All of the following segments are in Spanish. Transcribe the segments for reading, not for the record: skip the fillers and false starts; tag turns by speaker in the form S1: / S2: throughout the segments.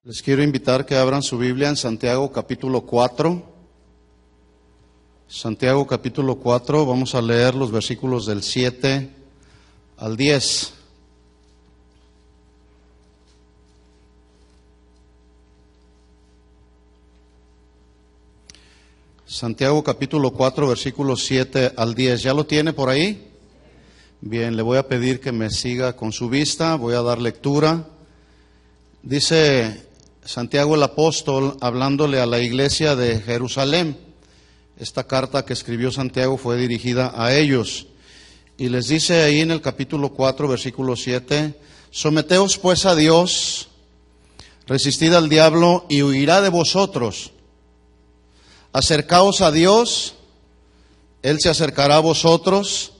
S1: Les quiero invitar que abran su Biblia en Santiago capítulo 4. Santiago capítulo 4, vamos a leer los versículos del 7 al 10. Santiago capítulo 4, versículos 7 al 10. ¿Ya lo tiene por ahí? Bien, le voy a pedir que me siga con su vista, voy a dar lectura. Dice Santiago el apóstol, hablándole a la iglesia de Jerusalén. Esta carta que escribió Santiago fue dirigida a ellos. Y les dice ahí en el capítulo 4, versículo 7, someteos pues a Dios, resistid al diablo y huirá de vosotros. Acercaos a Dios, Él se acercará a vosotros.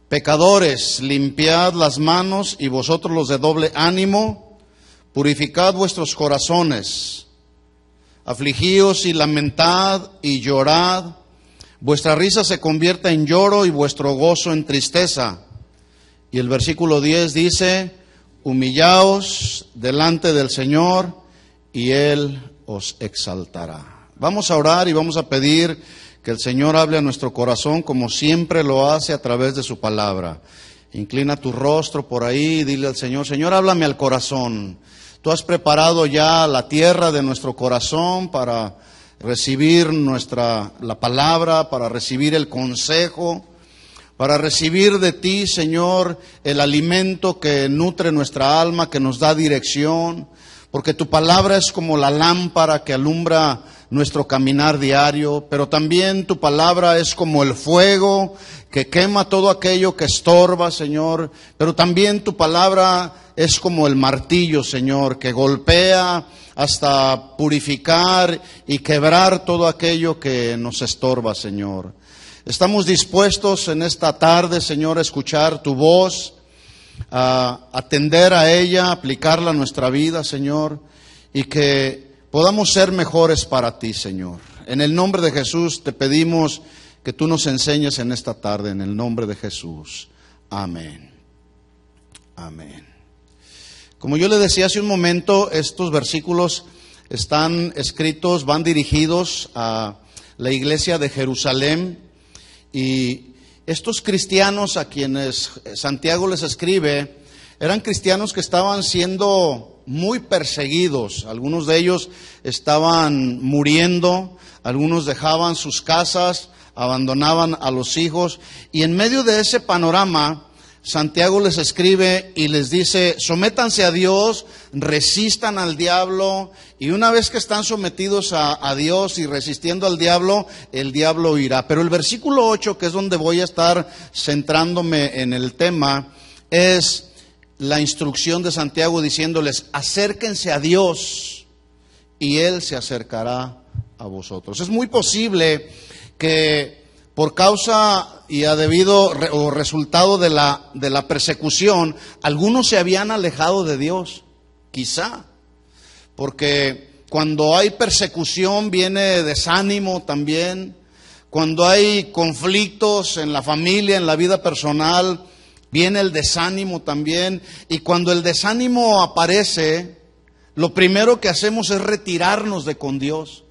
S1: Pecadores, limpiad las manos, y vosotros los de doble ánimo, purificad vuestros corazones. Afligíos y lamentad y llorad. Vuestra risa se convierta en lloro y vuestro gozo en tristeza. Y el versículo 10 dice, humillaos delante del Señor y Él os exaltará. Vamos a orar y vamos a pedir que el Señor hable a nuestro corazón como siempre lo hace a través de su palabra. Inclina tu rostro por ahí y dile al Señor, Señor, háblame al corazón. Tú has preparado ya la tierra de nuestro corazón para recibir la palabra, para recibir el consejo, para recibir de ti, Señor, el alimento que nutre nuestra alma, que nos da dirección, porque tu palabra es como la lámpara que alumbra nuestro caminar diario, pero también tu palabra es como el fuego que quema todo aquello que estorba, Señor, pero también tu palabra es como el martillo, Señor, que golpea hasta purificar y quebrar todo aquello que nos estorba, Señor. Estamos dispuestos en esta tarde, Señor, a escuchar tu voz, a atender a ella, aplicarla a nuestra vida, Señor, y que podamos ser mejores para ti, Señor. En el nombre de Jesús te pedimos que tú nos enseñes en esta tarde, en el nombre de Jesús. Amén. Amén. Como yo le decía hace un momento, estos versículos están escritos, van dirigidos a la iglesia de Jerusalén, y estos cristianos a quienes Santiago les escribe, eran cristianos que estaban siendo muy perseguidos. Algunos de ellos estaban muriendo, algunos dejaban sus casas, abandonaban a los hijos, y en medio de ese panorama, Santiago les escribe y les dice, sométanse a Dios, resistan al diablo, y una vez que están sometidos a Dios y resistiendo al diablo, el diablo irá. Pero el versículo 8, que es donde voy a estar centrándome en el tema, es la instrucción de Santiago diciéndoles, acérquense a Dios y Él se acercará a vosotros. Es muy posible que por causa y a debido o resultado de la persecución, algunos se habían alejado de Dios, quizá, porque cuando hay persecución viene desánimo también, cuando hay conflictos en la familia, en la vida personal, viene el desánimo también, y cuando el desánimo aparece, lo primero que hacemos es retirarnos de con Dios,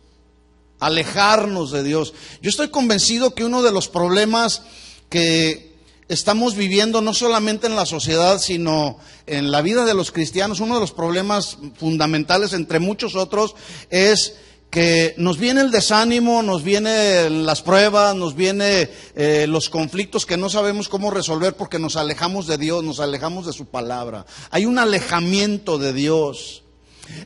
S1: alejarnos de Dios. Yo estoy convencido que uno de los problemas que estamos viviendo, no solamente en la sociedad, sino en la vida de los cristianos, uno de los problemas fundamentales, entre muchos otros, es que nos viene el desánimo, nos vienen las pruebas, nos vienen los conflictos que no sabemos cómo resolver porque nos alejamos de Dios, nos alejamos de su palabra. Hay un alejamiento de Dios.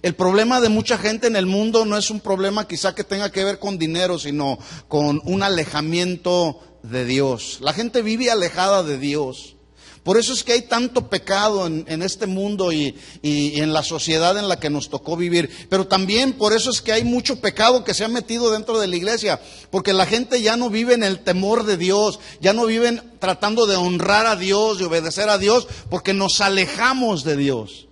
S1: El problema de mucha gente en el mundo no es un problema quizá que tenga que ver con dinero, sino con un alejamiento de Dios. La gente vive alejada de Dios. Por eso es que hay tanto pecado en este mundo y en la sociedad en la que nos tocó vivir. Pero también por eso es que hay mucho pecado que se ha metido dentro de la iglesia. Porque la gente ya no vive en el temor de Dios, ya no viven tratando de honrar a Dios, de obedecer a Dios, porque nos alejamos de Dios.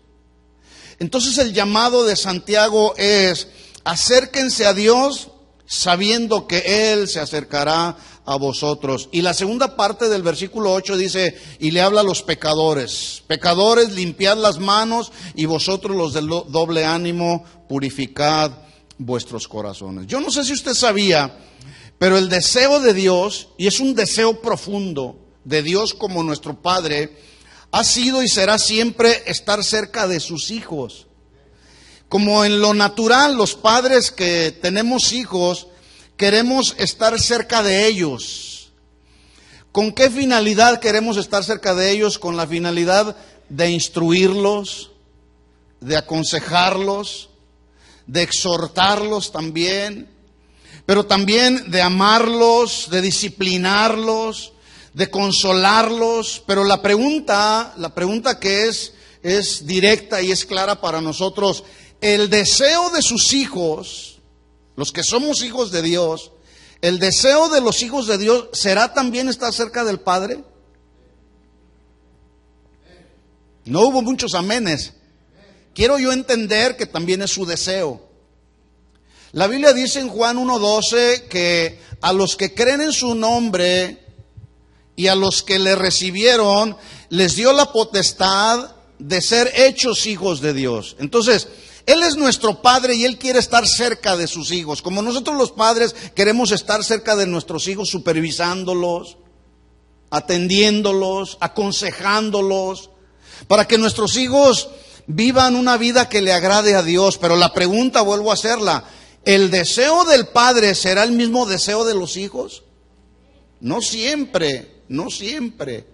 S1: Entonces el llamado de Santiago es, acérquense a Dios sabiendo que Él se acercará a vosotros. Y la segunda parte del versículo 8 dice, y le habla a los pecadores. Pecadores, limpiad las manos, y vosotros los del doble ánimo, purificad vuestros corazones. Yo no sé si usted sabía, pero el deseo de Dios, y es un deseo profundo de Dios como nuestro Padre, ha sido y será siempre estar cerca de sus hijos. Como en lo natural, los padres que tenemos hijos, queremos estar cerca de ellos. ¿Con qué finalidad queremos estar cerca de ellos? Con la finalidad de instruirlos, de aconsejarlos, de exhortarlos también, pero también de amarlos, de disciplinarlos, de consolarlos. Pero la pregunta que es directa y es clara para nosotros: el deseo de sus hijos, los que somos hijos de Dios, el deseo de los hijos de Dios, ¿será también estar cerca del Padre? No hubo muchos amenes. Quiero yo entender que también es su deseo. La Biblia dice en Juan 1:12 que a los que creen en su nombre y a los que le recibieron, les dio la potestad de ser hechos hijos de Dios. Entonces, Él es nuestro Padre y Él quiere estar cerca de sus hijos. Como nosotros los padres queremos estar cerca de nuestros hijos, supervisándolos, atendiéndolos, aconsejándolos, para que nuestros hijos vivan una vida que le agrade a Dios. Pero la pregunta, vuelvo a hacerla: ¿el deseo del Padre será el mismo deseo de los hijos? No siempre, no siempre.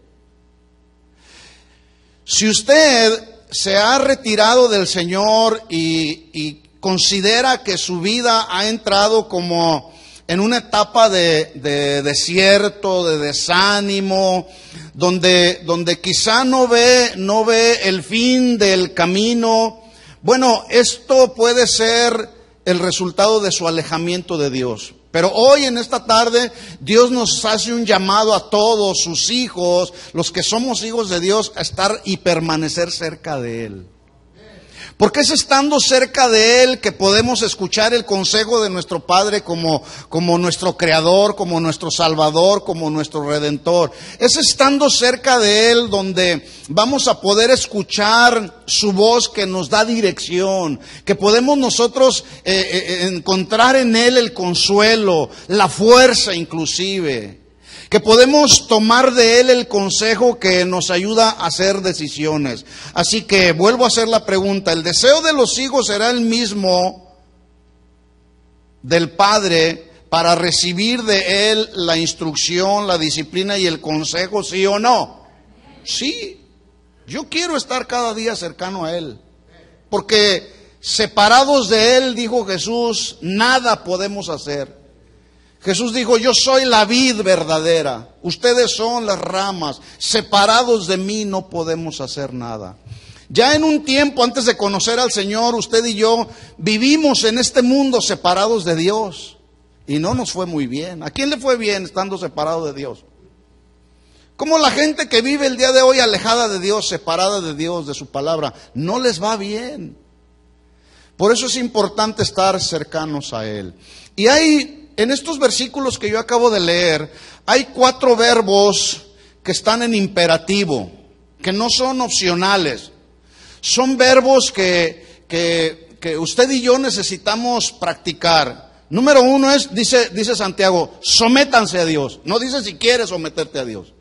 S1: Si usted se ha retirado del Señor y considera que su vida ha entrado como en una etapa de desierto, de desánimo, donde quizá no ve el fin del camino, bueno, esto puede ser el resultado de su alejamiento de Dios. Pero hoy, en esta tarde, Dios nos hace un llamado a todos sus hijos, los que somos hijos de Dios, a estar y permanecer cerca de Él. Porque es estando cerca de Él que podemos escuchar el consejo de nuestro Padre como nuestro Creador, como nuestro Salvador, como nuestro Redentor. Es estando cerca de Él donde vamos a poder escuchar su voz que nos da dirección, que podemos nosotros encontrar en Él el consuelo, la fuerza inclusive, que podemos tomar de Él el consejo que nos ayuda a hacer decisiones. Así que vuelvo a hacer la pregunta: ¿el deseo de los hijos será el mismo del Padre para recibir de Él la instrucción, la disciplina y el consejo, sí o no? Sí, yo quiero estar cada día cercano a Él, porque separados de Él, dijo Jesús, nada podemos hacer. Jesús dijo: yo soy la vid verdadera, ustedes son las ramas, separados de mí no podemos hacer nada. Ya en un tiempo antes de conocer al Señor, usted y yo vivimos en este mundo separados de Dios y no nos fue muy bien. ¿A quién le fue bien estando separado de Dios? Como la gente que vive el día de hoy alejada de Dios, separada de Dios, de su palabra, no les va bien. Por eso es importante estar cercanos a Él. Y en estos versículos que yo acabo de leer, hay 4 verbos que están en imperativo, que no son opcionales. Son verbos que usted y yo necesitamos practicar. Número 1 es, dice Santiago, sométanse a Dios. No dice si quieres someterte a Dios.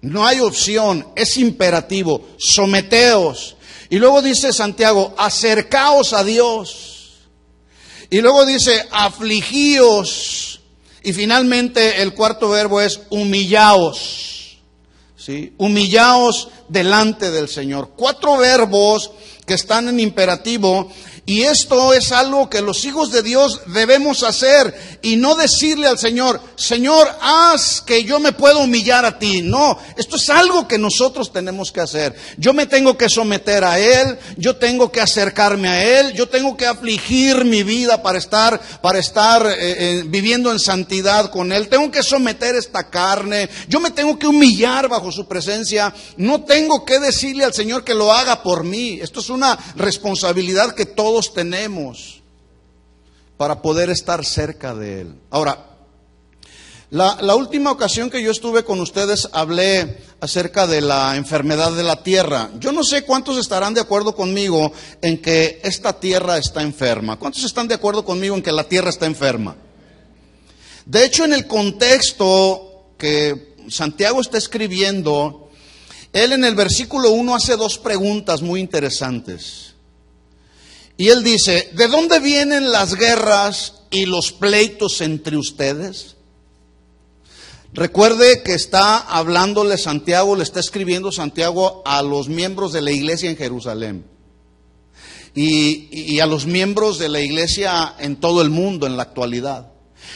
S1: No hay opción, es imperativo, someteos. Y luego dice Santiago, acercaos a Dios. Y luego dice, afligíos. Y finalmente el 4 verbo es humillaos. ¿Sí? Humillaos delante del Señor. 4 verbos que están en imperativo. Y esto es algo que los hijos de Dios debemos hacer y no decirle al Señor, Señor, haz que yo me pueda humillar a ti. No, esto es algo que nosotros tenemos que hacer. Yo me tengo que someter a Él, yo tengo que acercarme a Él, yo tengo que afligir mi vida para estar viviendo en santidad con Él. Tengo que someter esta carne, yo me tengo que humillar bajo su presencia. No tengo que decirle al Señor que lo haga por mí. Esto es una responsabilidad que todos tenemos para poder estar cerca de Él. Ahora, La última ocasión que yo estuve con ustedes hablé acerca de la enfermedad de la tierra. Yo no sé cuántos estarán de acuerdo conmigo en que esta tierra está enferma. ¿Cuántos están de acuerdo conmigo en que la tierra está enferma? De hecho, en el contexto que Santiago está escribiendo, él en el versículo 1 hace dos preguntas muy interesantes. Y él dice, ¿de dónde vienen las guerras y los pleitos entre ustedes? Recuerde que está hablándole Santiago, le está escribiendo Santiago a los miembros de la iglesia en Jerusalén y a los miembros de la iglesia en todo el mundo en la actualidad.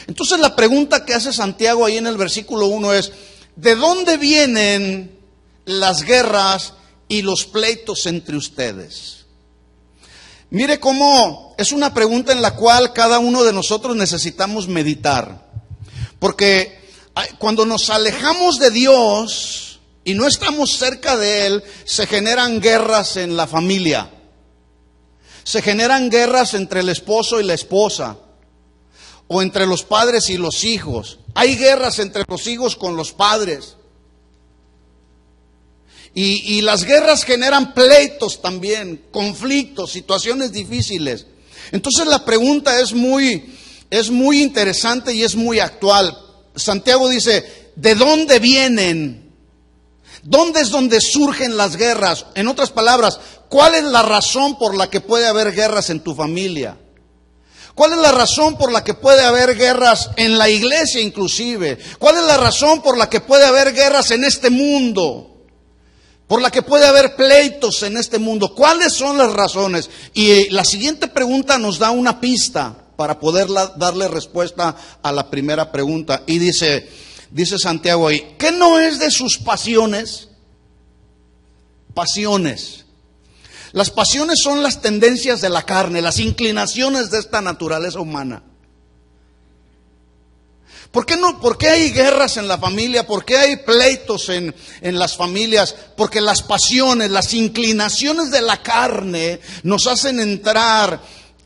S1: Entonces la pregunta que hace Santiago ahí en el versículo 1 es, ¿de dónde vienen las guerras y los pleitos entre ustedes? Mire cómo es una pregunta en la cual cada uno de nosotros necesitamos meditar, porque cuando nos alejamos de Dios y no estamos cerca de Él, se generan guerras en la familia. Se generan guerras entre el esposo y la esposa, o entre los padres y los hijos. Hay guerras entre los hijos con los padres. Y las guerras generan pleitos también, conflictos, situaciones difíciles. Entonces la pregunta es muy interesante y es muy actual. Santiago dice, ¿de dónde vienen? ¿Dónde es donde surgen las guerras? En otras palabras, ¿cuál es la razón por la que puede haber guerras en tu familia? ¿Cuál es la razón por la que puede haber guerras en la iglesia inclusive? ¿Cuál es la razón por la que puede haber guerras en este mundo? Por la que puede haber pleitos en este mundo. ¿Cuáles son las razones? Y la siguiente pregunta nos da una pista para poder darle respuesta a la primera pregunta. Y dice Santiago ahí, ¿qué no es de sus pasiones? Pasiones. Las pasiones son las tendencias de la carne, las inclinaciones de esta naturaleza humana. ¿Por qué hay guerras en la familia? ¿Por qué hay pleitos en las familias? Porque las pasiones, las inclinaciones de la carne nos hacen entrar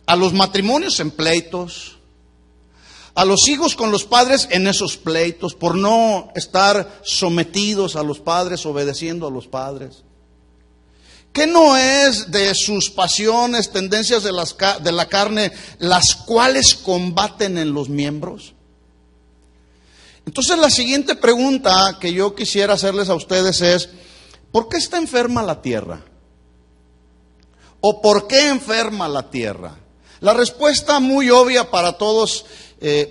S1: a los matrimonios en pleitos, a los hijos con los padres en esos pleitos, por no estar sometidos a los padres, obedeciendo a los padres. ¿Qué no es de sus pasiones, tendencias de la carne, las cuales combaten en los miembros? Entonces la siguiente pregunta que yo quisiera hacerles a ustedes es, ¿por qué está enferma la tierra? ¿O por qué enferma la tierra? La respuesta muy obvia para todos,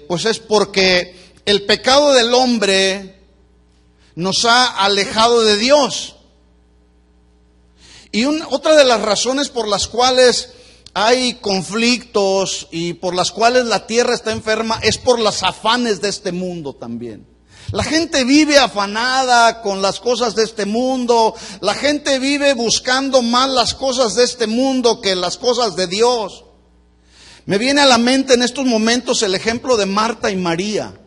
S1: pues es porque el pecado del hombre nos ha alejado de Dios. Y otra de las razones por las cuales hay conflictos y por las cuales la tierra está enferma es por los afanes de este mundo también. La gente vive afanada con las cosas de este mundo. La gente vive buscando más las cosas de este mundo que las cosas de Dios. Me viene a la mente en estos momentos el ejemplo de Marta y María.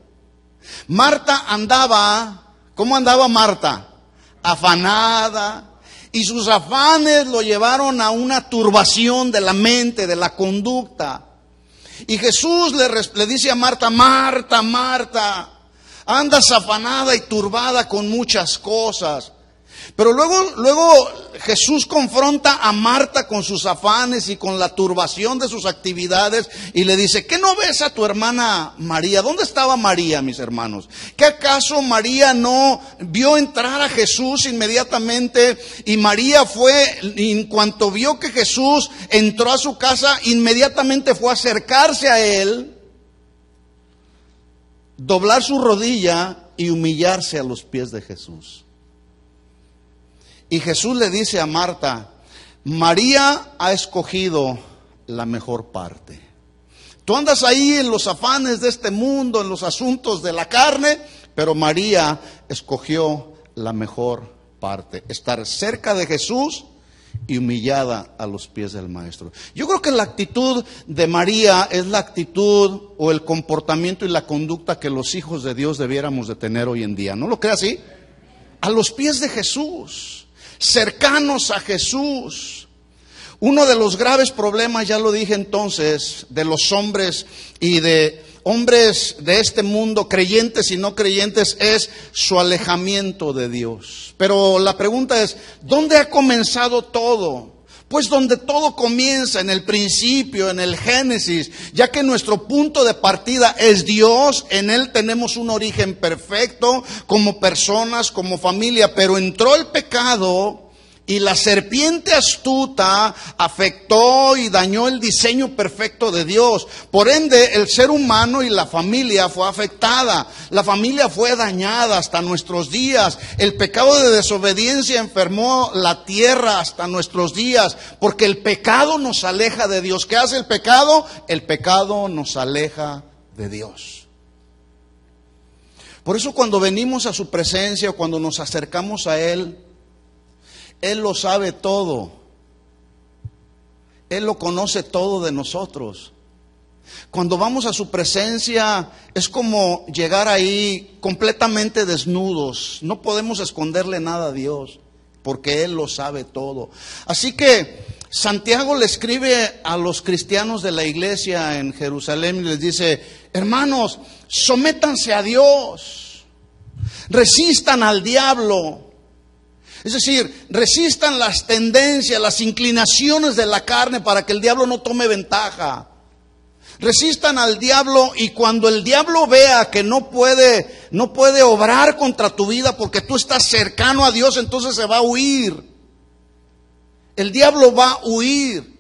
S1: Marta andaba, ¿cómo andaba Marta? Afanada. Y sus afanes lo llevaron a una turbación de la mente, de la conducta. Y Jesús le dice a Marta, Marta, Marta, andas afanada y turbada con muchas cosas. Pero luego Jesús confronta a Marta con sus afanes y con la turbación de sus actividades y le dice, ¿qué no ves a tu hermana María? ¿Dónde estaba María, mis hermanos? ¿Qué acaso María no vio entrar a Jesús inmediatamente? Y María fue, en cuanto vio que Jesús entró a su casa, inmediatamente fue a acercarse a él, doblar su rodilla y humillarse a los pies de Jesús. Y Jesús le dice a Marta, María ha escogido la mejor parte. Tú andas ahí en los afanes de este mundo, en los asuntos de la carne, pero María escogió la mejor parte. Estar cerca de Jesús y humillada a los pies del Maestro. Yo creo que la actitud de María es la actitud o el comportamiento y la conducta que los hijos de Dios debiéramos de tener hoy en día. ¿No lo cree así? A los pies de Jesús. Cercanos a Jesús. Uno de los graves problemas, ya lo dije entonces, de los hombres y de hombres de este mundo, creyentes y no creyentes, es su alejamiento de Dios. Pero la pregunta es, ¿dónde ha comenzado todo? Pues donde todo comienza, en el principio, en el Génesis, ya que nuestro punto de partida es Dios, en Él tenemos un origen perfecto como personas, como familia, pero entró el pecado y la serpiente astuta afectó y dañó el diseño perfecto de Dios. Por ende, el ser humano y la familia fue afectada. La familia fue dañada hasta nuestros días. El pecado de desobediencia enfermó la tierra hasta nuestros días, porque el pecado nos aleja de Dios. ¿Qué hace el pecado? El pecado nos aleja de Dios. Por eso cuando venimos a su presencia o cuando nos acercamos a Él, Él lo sabe todo. Él lo conoce todo de nosotros. Cuando vamos a su presencia es como llegar ahí completamente desnudos. No podemos esconderle nada a Dios, porque Él lo sabe todo. Así que Santiago le escribe a los cristianos de la iglesia en Jerusalén y les dice: hermanos, sométanse a Dios, resistan al diablo. Es decir, resistan las tendencias, las inclinaciones de la carne para que el diablo no tome ventaja. Resistan al diablo, y cuando el diablo vea que no puede obrar contra tu vida porque tú estás cercano a Dios, entonces se va a huir. El diablo va a huir.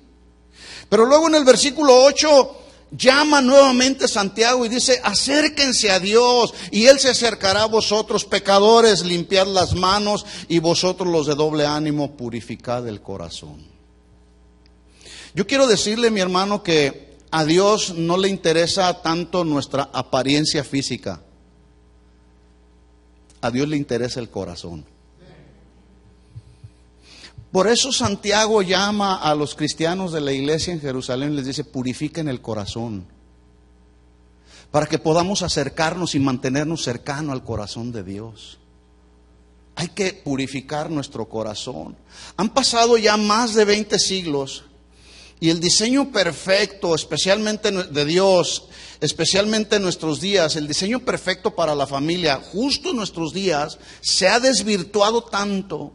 S1: Pero luego en el versículo 8 llama nuevamente Santiago y dice: acérquense a Dios y Él se acercará a vosotros, pecadores, limpiad las manos, y vosotros los de doble ánimo, purificad el corazón. Yo quiero decirle, mi hermano, que a Dios no le interesa tanto nuestra apariencia física. A Dios le interesa el corazón. Por eso Santiago llama a los cristianos de la iglesia en Jerusalén y les dice: purifiquen el corazón, para que podamos acercarnos y mantenernos cercanos al corazón de Dios. Hay que purificar nuestro corazón. Han pasado ya más de 20 siglos y el diseño perfecto, especialmente de Dios, especialmente en nuestros días, el diseño perfecto para la familia, justo en nuestros días, se ha desvirtuado tanto.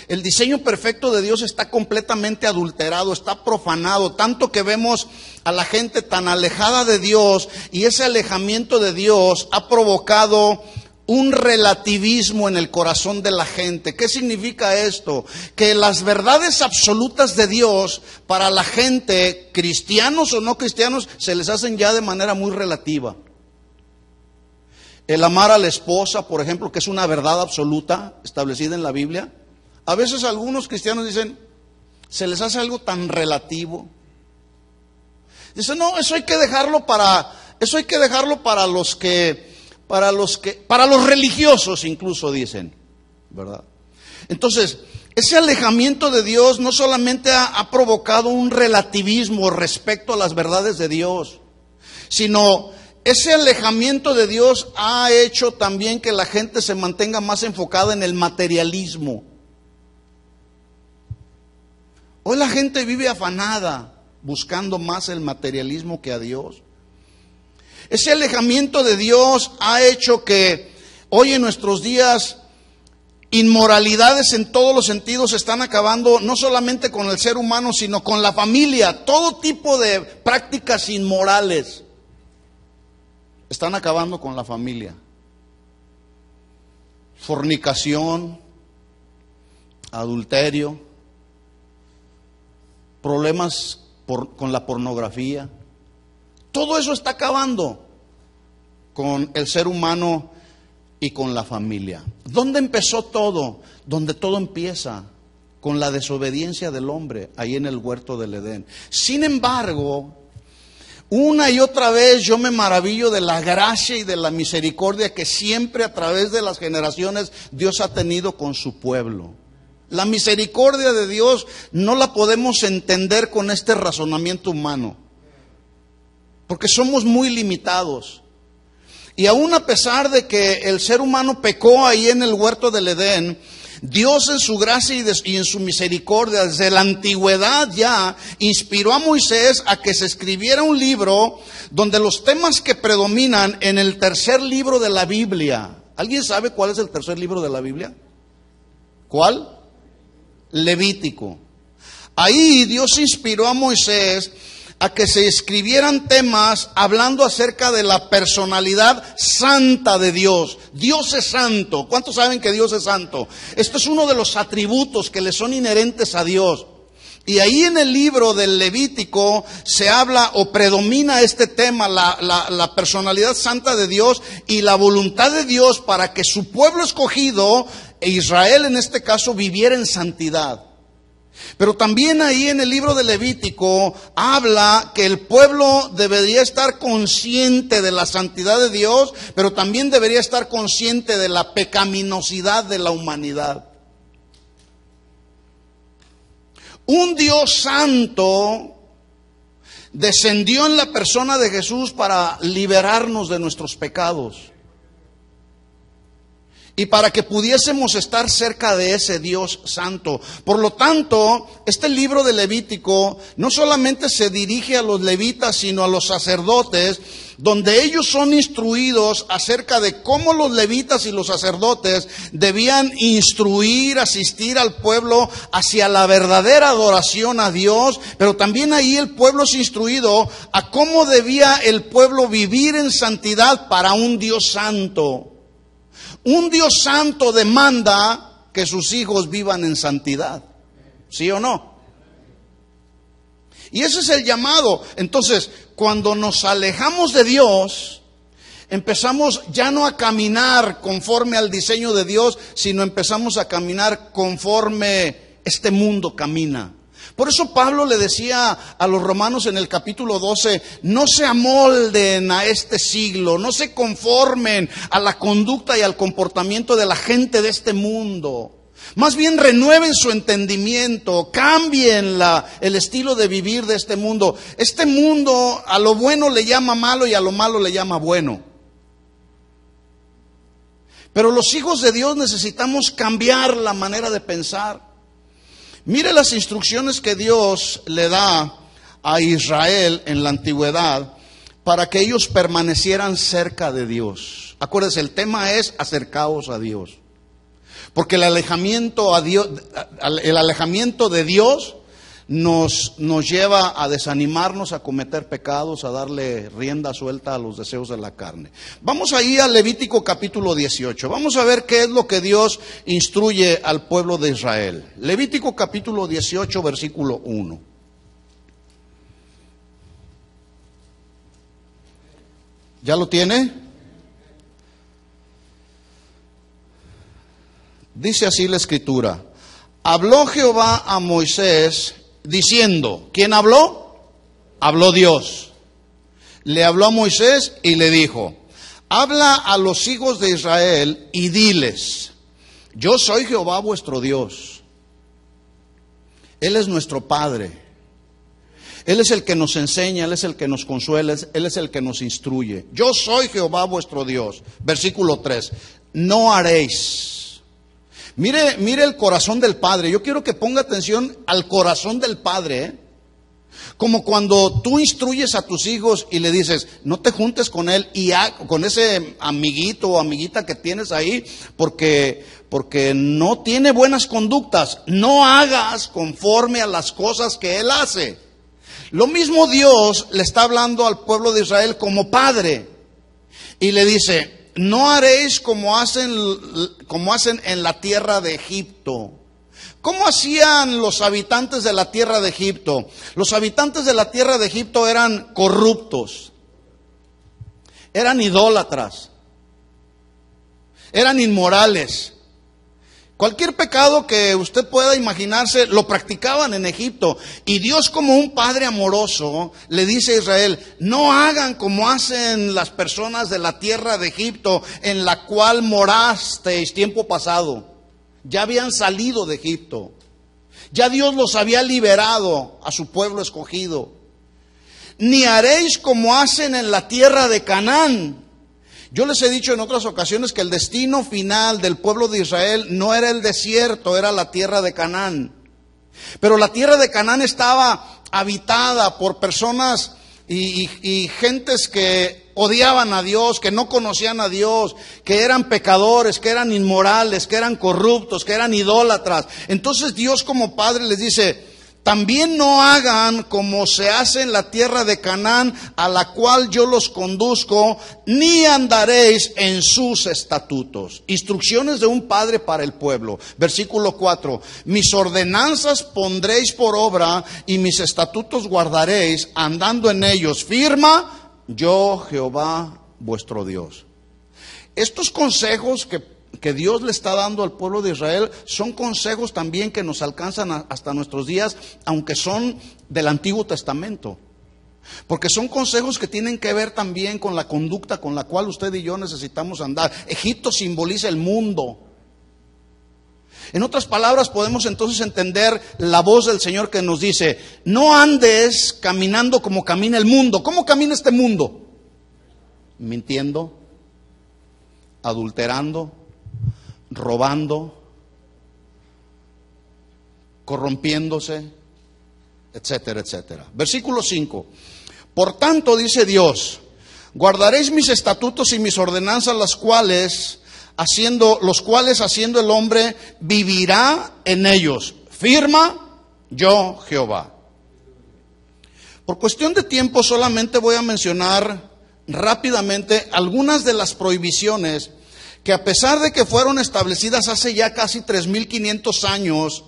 S1: El diseño perfecto de Dios está completamente adulterado, está profanado, tanto que vemos a la gente tan alejada de Dios, y ese alejamiento de Dios ha provocado un relativismo en el corazón de la gente. ¿Qué significa esto? Que las verdades absolutas de Dios para la gente, cristianos o no cristianos, se les hacen ya de manera muy relativa. El amar a la esposa, por ejemplo, que es una verdad absoluta establecida en la Biblia, a veces algunos cristianos dicen, se les hace algo tan relativo. Dicen: no, eso hay que dejarlo para los religiosos, incluso dicen, ¿verdad? Entonces, ese alejamiento de Dios no solamente ha provocado un relativismo respecto a las verdades de Dios, sino ese alejamiento de Dios ha hecho también que la gente se mantenga más enfocada en el materialismo. Hoy la gente vive afanada, buscando más el materialismo que a Dios. Ese alejamiento de Dios ha hecho que hoy en nuestros días inmoralidades en todos los sentidos están acabando, no solamente con el ser humano, sino con la familia. Todo tipo de prácticas inmorales están acabando con la familia. Fornicación, adulterio, problemas con la pornografía. Todo eso está acabando con el ser humano y con la familia. ¿Dónde empezó todo? Donde todo empieza, con la desobediencia del hombre, ahí en el huerto del Edén. Sin embargo, una y otra vez yo me maravillo de la gracia y de la misericordia que siempre a través de las generaciones Dios ha tenido con su pueblo. La misericordia de Dios no la podemos entender con este razonamiento humano, porque somos muy limitados. Y aún a pesar de que el ser humano pecó ahí en el huerto del Edén, Dios en su gracia y en su misericordia, desde la antigüedad ya, inspiró a Moisés a que se escribiera un libro donde los temas que predominan en el tercer libro de la Biblia. ¿Alguien sabe cuál es el tercer libro de la Biblia? ¿Cuál? Levítico. Ahí Dios inspiró a Moisés a que se escribieran temas hablando acerca de la personalidad santa de Dios. Dios es santo. ¿Cuántos saben que Dios es santo? Esto es uno de los atributos que le son inherentes a Dios. Y ahí en el libro del Levítico se habla o predomina este tema, la personalidad santa de Dios y la voluntad de Dios para que su pueblo escogido, e Israel en este caso, viviera en santidad. Pero también ahí en el libro de Levítico habla que el pueblo debería estar consciente de la santidad de Dios, pero también debería estar consciente de la pecaminosidad de la humanidad. Un Dios santo descendió en la persona de Jesús para liberarnos de nuestros pecados y para que pudiésemos estar cerca de ese Dios santo. Por lo tanto, este libro de Levítico no solamente se dirige a los levitas, sino a los sacerdotes, donde ellos son instruidos acerca de cómo los levitas y los sacerdotes debían instruir, asistir al pueblo hacia la verdadera adoración a Dios, pero también ahí el pueblo es instruido a cómo debía el pueblo vivir en santidad para un Dios santo. Un Dios santo demanda que sus hijos vivan en santidad, ¿sí o no? Y ese es el llamado. Entonces, cuando nos alejamos de Dios, empezamos ya no a caminar conforme al diseño de Dios, sino empezamos a caminar conforme este mundo camina. Por eso Pablo le decía a los romanos en el capítulo 12, no se amolden a este siglo, no se conformen a la conducta y al comportamiento de la gente de este mundo. Más bien renueven su entendimiento, cambien el estilo de vivir de este mundo. Este mundo a lo bueno le llama malo y a lo malo le llama bueno. Pero los hijos de Dios necesitamos cambiar la manera de pensar. Mire las instrucciones que Dios le da a Israel en la antigüedad para que ellos permanecieran cerca de Dios. Acuérdense, el tema es acercaos a Dios. Porque el alejamiento de Dios nos lleva a desanimarnos, a cometer pecados, a darle rienda suelta a los deseos de la carne. Vamos ahí a Levítico capítulo 18. Vamos a ver qué es lo que Dios instruye al pueblo de Israel. Levítico capítulo 18, versículo 1. ¿Ya lo tiene? Dice así la escritura: habló Jehová a Moisés diciendo, ¿quién habló? Habló Dios. Le habló a Moisés y le dijo, habla a los hijos de Israel y diles, yo soy Jehová vuestro Dios. Él es nuestro Padre. Él es el que nos enseña, Él es el que nos consuela, Él es el que nos instruye. Yo soy Jehová vuestro Dios. Versículo 3, no haréis. Mire el corazón del Padre. Yo quiero que ponga atención al corazón del Padre, ¿eh? Como cuando tú instruyes a tus hijos y le dices, no te juntes con él y con ese amiguito o amiguita que tienes ahí, porque no tiene buenas conductas. No hagas conforme a las cosas que él hace. Lo mismo Dios le está hablando al pueblo de Israel como padre y le dice, no haréis como hacen en la tierra de Egipto. ¿Cómo hacían los habitantes de la tierra de Egipto? Los habitantes de la tierra de Egipto eran corruptos, eran idólatras, eran inmorales. Cualquier pecado que usted pueda imaginarse lo practicaban en Egipto. Y Dios, como un padre amoroso, le dice a Israel, no hagan como hacen las personas de la tierra de Egipto, en la cual morasteis tiempo pasado. Ya habían salido de Egipto. Ya Dios los había liberado a su pueblo escogido. Ni haréis como hacen en la tierra de Canaán. Yo les he dicho en otras ocasiones que el destino final del pueblo de Israel no era el desierto, era la tierra de Canaán. Pero la tierra de Canaán estaba habitada por personas y gentes que odiaban a Dios, que no conocían a Dios, que eran pecadores, que eran inmorales, que eran corruptos, que eran idólatras. Entonces Dios como Padre les dice: también no hagan como se hace en la tierra de Canaán, a la cual yo los conduzco, ni andaréis en sus estatutos. Instrucciones de un padre para el pueblo. Versículo 4. Mis ordenanzas pondréis por obra y mis estatutos guardaréis, andando en ellos firma, yo Jehová vuestro Dios. Estos consejos que Dios le está dando al pueblo de Israel son consejos también que nos alcanzan hasta nuestros días, aunque son del Antiguo Testamento. Porque son consejos que tienen que ver también con la conducta con la cual usted y yo necesitamos andar. Egipto simboliza el mundo. En otras palabras, podemos entonces entender la voz del Señor que nos dice: no andes caminando como camina el mundo. ¿Cómo camina este mundo? Mintiendo, adulterando, robando, corrompiéndose, etcétera, etcétera. Versículo 5. Por tanto, dice Dios, guardaréis mis estatutos y mis ordenanzas, los cuales haciendo el hombre vivirá en ellos. Firma, yo Jehová. Por cuestión de tiempo solamente voy a mencionar rápidamente algunas de las prohibiciones que, a pesar de que fueron establecidas hace ya casi 3,500 años,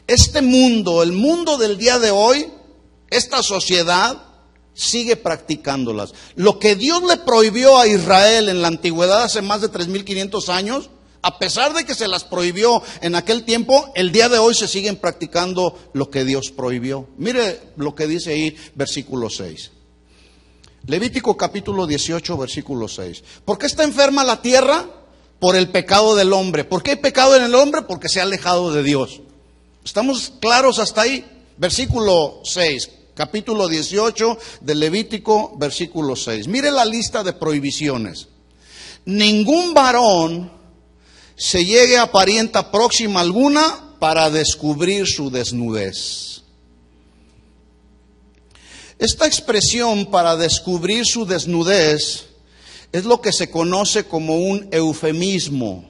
S1: este mundo, el mundo del día de hoy, esta sociedad sigue practicándolas. Lo que Dios le prohibió a Israel en la antigüedad hace más de 3,500 años, a pesar de que se las prohibió en aquel tiempo, el día de hoy se siguen practicando lo que Dios prohibió. Mire lo que dice ahí, versículo 6. Levítico capítulo 18, versículo 6. ¿Por qué está enferma la tierra? Por el pecado del hombre. ¿Por qué hay pecado en el hombre? Porque se ha alejado de Dios. ¿Estamos claros hasta ahí? Versículo 6, capítulo 18 de Levítico, versículo 6. Mire la lista de prohibiciones. Ningún varón se llegue a parienta próxima alguna para descubrir su desnudez. Esta expresión, para descubrir su desnudez, es lo que se conoce como un eufemismo.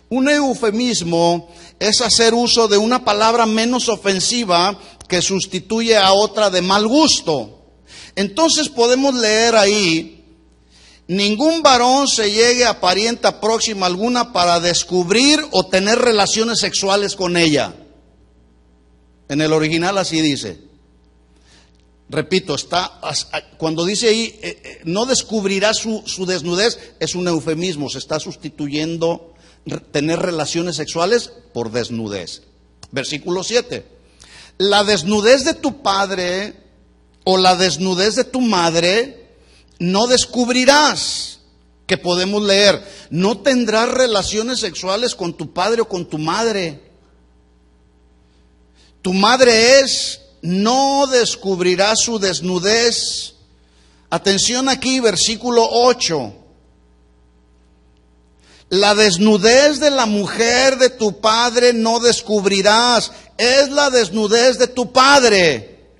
S1: Un eufemismo es hacer uso de una palabra menos ofensiva que sustituye a otra de mal gusto. Entonces podemos leer ahí: ningún varón se llegue a parienta próxima alguna para descubrir o tener relaciones sexuales con ella. En el original así dice. Repito, cuando dice ahí, no descubrirá su desnudez, es un eufemismo, se está sustituyendo tener relaciones sexuales por desnudez. Versículo 7. La desnudez de tu padre o la desnudez de tu madre no descubrirás, que podemos leer, no tendrás relaciones sexuales con tu padre o con tu madre. Tu madre no descubrirá su desnudez. Atención aquí, versículo 8. La desnudez de la mujer de tu padre no descubrirás, es la desnudez de tu padre.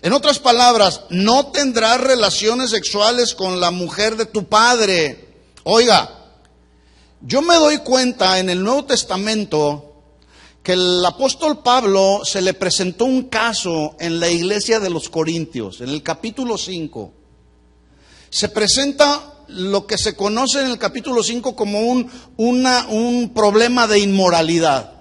S1: En otras palabras, no tendrás relaciones sexuales con la mujer de tu padre. Oiga, yo me doy cuenta en el Nuevo Testamento que el apóstol Pablo se le presentó un caso en la iglesia de los Corintios, en el capítulo 5. Se presenta lo que se conoce en el capítulo 5 como un problema de inmoralidad.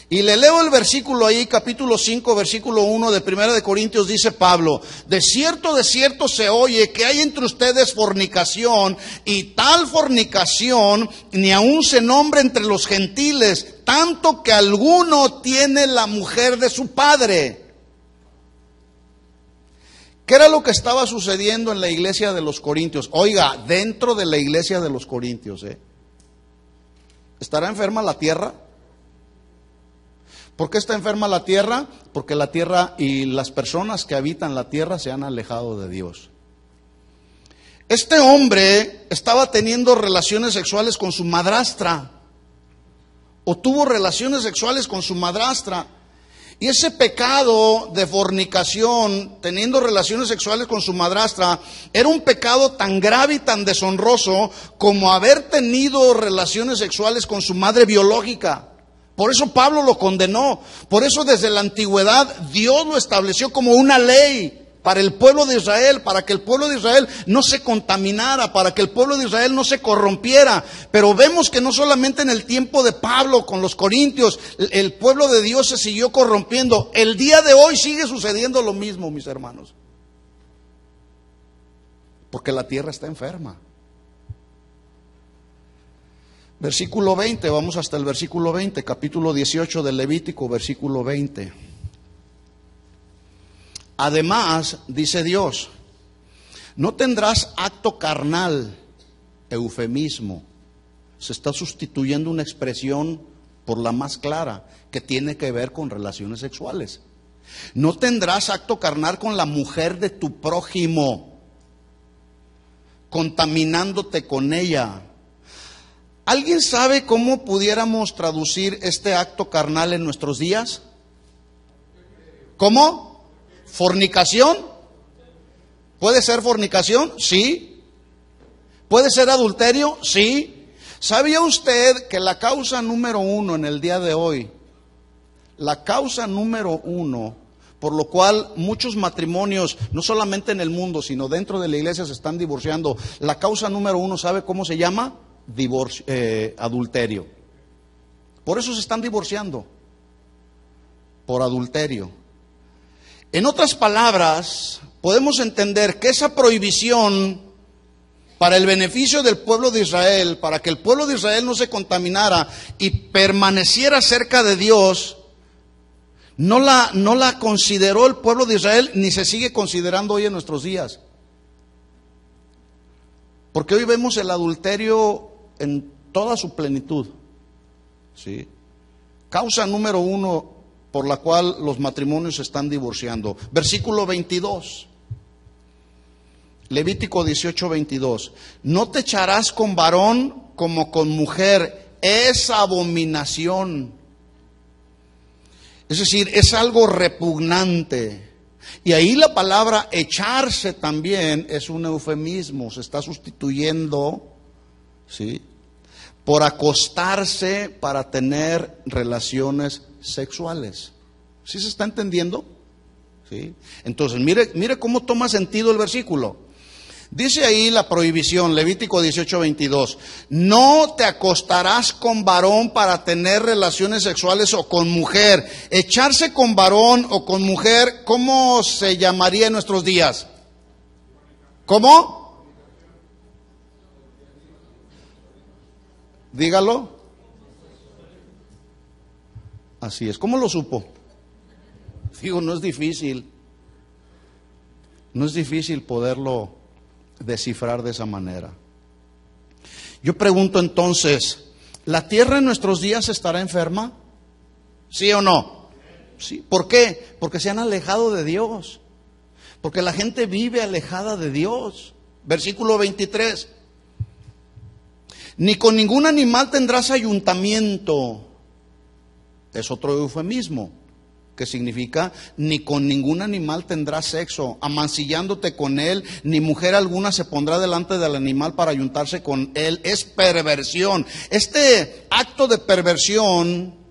S1: Y le leo el versículo ahí, capítulo 5, versículo 1 de 1 de Corintios, dice Pablo: de cierto se oye que hay entre ustedes fornicación, y tal fornicación ni aun se nombra entre los gentiles, tanto que alguno tiene la mujer de su padre. ¿Qué era lo que estaba sucediendo en la iglesia de los Corintios? Oiga, dentro de la iglesia de los Corintios, ¿estará enferma la tierra? ¿Por qué está enferma la tierra? Porque la tierra y las personas que habitan la tierra se han alejado de Dios. Este hombre estaba teniendo relaciones sexuales con su madrastra, o tuvo relaciones sexuales con su madrastra. Y ese pecado de fornicación, teniendo relaciones sexuales con su madrastra, era un pecado tan grave y tan deshonroso como haber tenido relaciones sexuales con su madre biológica. Por eso Pablo lo condenó. Por eso desde la antigüedad Dios lo estableció como una ley para el pueblo de Israel, para que el pueblo de Israel no se contaminara, para que el pueblo de Israel no se corrompiera. Pero vemos que no solamente en el tiempo de Pablo con los corintios, el pueblo de Dios se siguió corrompiendo. El día de hoy sigue sucediendo lo mismo, mis hermanos. Porque la tierra está enferma. Versículo 20, vamos hasta el versículo 20, capítulo 18 del Levítico, versículo 20. Además, dice Dios, no tendrás acto carnal, eufemismo. Se está sustituyendo una expresión por la más clara, que tiene que ver con relaciones sexuales. No tendrás acto carnal con la mujer de tu prójimo, contaminándote con ella. ¿Alguien sabe cómo pudiéramos traducir este acto carnal en nuestros días? ¿Cómo? ¿Fornicación? ¿Puede ser fornicación? Sí. ¿Puede ser adulterio? Sí. ¿Sabía usted que la causa número uno en el día de hoy, la causa número uno por lo cual muchos matrimonios, no solamente en el mundo, sino dentro de la iglesia se están divorciando, la causa número uno, ¿sabe cómo se llama? Adulterio. Por eso se están divorciando, por adulterio. En otras palabras, podemos entender que esa prohibición para el beneficio del pueblo de Israel, para que el pueblo de Israel no se contaminara y permaneciera cerca de Dios, no la consideró el pueblo de Israel, ni se sigue considerando hoy en nuestros días. Porque hoy vemos el adulterio en toda su plenitud, ¿sí? Causa número uno por la cual los matrimonios se están divorciando. Versículo 22. Levítico 18:22. No te echarás con varón como con mujer, es abominación. Es decir, es algo repugnante. Y ahí la palabra echarse también es un eufemismo, se está sustituyendo, ¿sí?, por acostarse para tener relaciones sexuales. ¿Sí se está entendiendo? ¿Sí? Entonces, mire cómo toma sentido el versículo. Dice ahí la prohibición, Levítico 18:22. No te acostarás con varón para tener relaciones sexuales o con mujer. Echarse con varón o con mujer, ¿cómo se llamaría en nuestros días? ¿Cómo? Dígalo. Así es. ¿Cómo lo supo? Digo, no es difícil. No es difícil poderlo descifrar de esa manera. Yo pregunto entonces, ¿la tierra en nuestros días estará enferma? ¿Sí o no? Sí. ¿Por qué? Porque se han alejado de Dios. Porque la gente vive alejada de Dios. Versículo 23. Ni con ningún animal tendrás ayuntamiento. Es otro eufemismo, que significa ni con ningún animal tendrás sexo, amancillándote con él, ni mujer alguna se pondrá delante del animal para ayuntarse con él. Es perversión. Este acto de perversión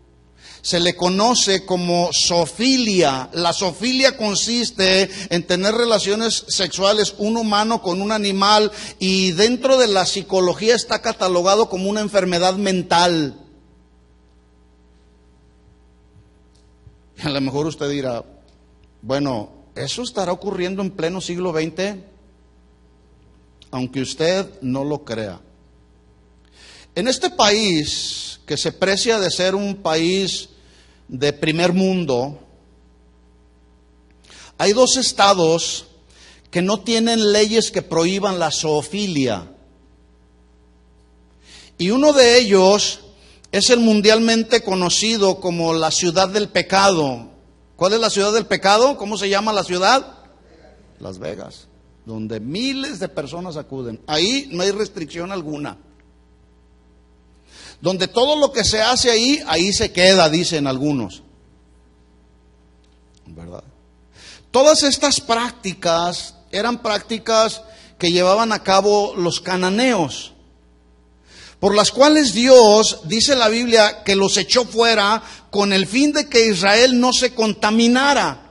S1: se le conoce como zoofilia. La zoofilia consiste en tener relaciones sexuales un humano con un animal, y dentro de la psicología está catalogado como una enfermedad mental. A lo mejor usted dirá, bueno, ¿eso estará ocurriendo en pleno siglo XX? Aunque usted no lo crea. En este país, que se precia de ser un país de primer mundo, hay 2 estados que no tienen leyes que prohíban la zoofilia. Y uno de ellos es el mundialmente conocido como la ciudad del pecado. ¿Cuál es la ciudad del pecado? ¿Cómo se llama la ciudad? Las Vegas. donde miles de personas acuden. Ahí no hay restricción alguna. Donde todo lo que se hace ahí, ahí se queda, dicen algunos. ¿Verdad? Todas estas prácticas eran prácticas que llevaban a cabo los cananeos, por las cuales Dios, dice la Biblia, que los echó fuera con el fin de que Israel no se contaminara.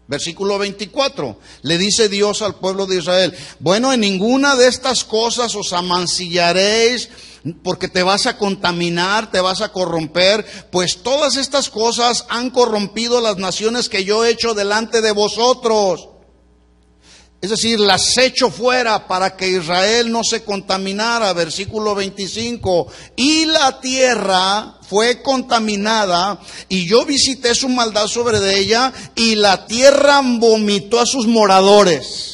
S1: Versículo 24, le dice Dios al pueblo de Israel: bueno, en ninguna de estas cosas os amancillaréis, porque te vas a contaminar, te vas a corromper, pues todas estas cosas han corrompido las naciones que yo he hecho delante de vosotros. Es decir, las echo fuera para que Israel no se contaminara. Versículo 25. Y la tierra fue contaminada, y yo visité su maldad sobre de ella, y la tierra vomitó a sus moradores.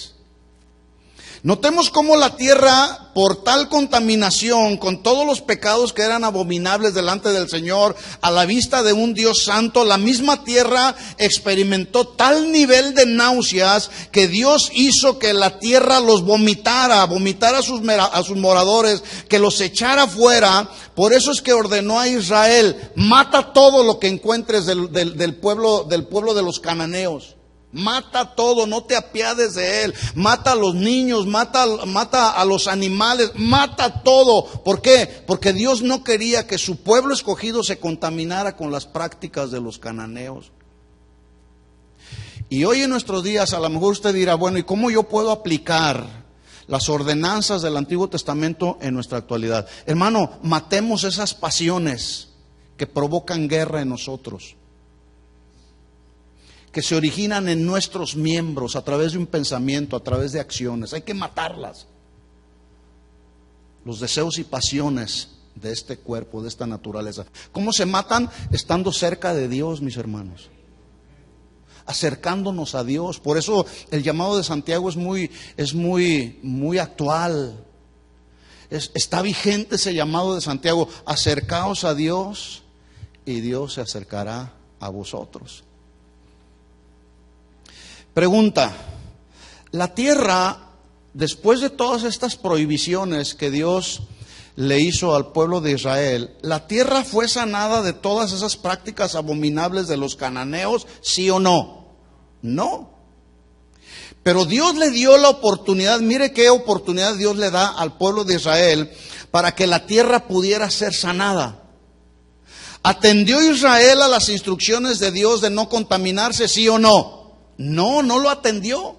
S1: Notemos cómo la tierra, por tal contaminación, con todos los pecados que eran abominables delante del Señor, a la vista de un Dios santo, la misma tierra experimentó tal nivel de náuseas que Dios hizo que la tierra los vomitara a sus moradores, que los echara fuera. Por eso es que ordenó a Israel: mata todo lo que encuentres del pueblo de los cananeos. Mata todo, no te apiades de él. Mata a los niños, mata a los animales, mata todo. ¿Por qué? Porque Dios no quería que su pueblo escogido se contaminara con las prácticas de los cananeos. Y hoy en nuestros días a lo mejor usted dirá: bueno, ¿y cómo yo puedo aplicar las ordenanzas del Antiguo Testamento en nuestra actualidad? Hermano, matemos esas pasiones que provocan guerra en nosotros, que se originan en nuestros miembros a través de un pensamiento, a través de acciones. Hay que matarlas. Los deseos y pasiones de este cuerpo, de esta naturaleza. ¿Cómo se matan? Estando cerca de Dios, mis hermanos. Acercándonos a Dios. Por eso el llamado de Santiago es muy actual. Está vigente ese llamado de Santiago: acercaos a Dios y Dios se acercará a vosotros. Pregunta: la tierra, después de todas estas prohibiciones que Dios le hizo al pueblo de Israel, ¿la tierra fue sanada de todas esas prácticas abominables de los cananeos? ¿Sí o no? No. Pero Dios le dio la oportunidad. Mire qué oportunidad Dios le da al pueblo de Israel para que la tierra pudiera ser sanada. ¿Atendió Israel a las instrucciones de Dios de no contaminarse? ¿Sí o no? No, no lo atendió.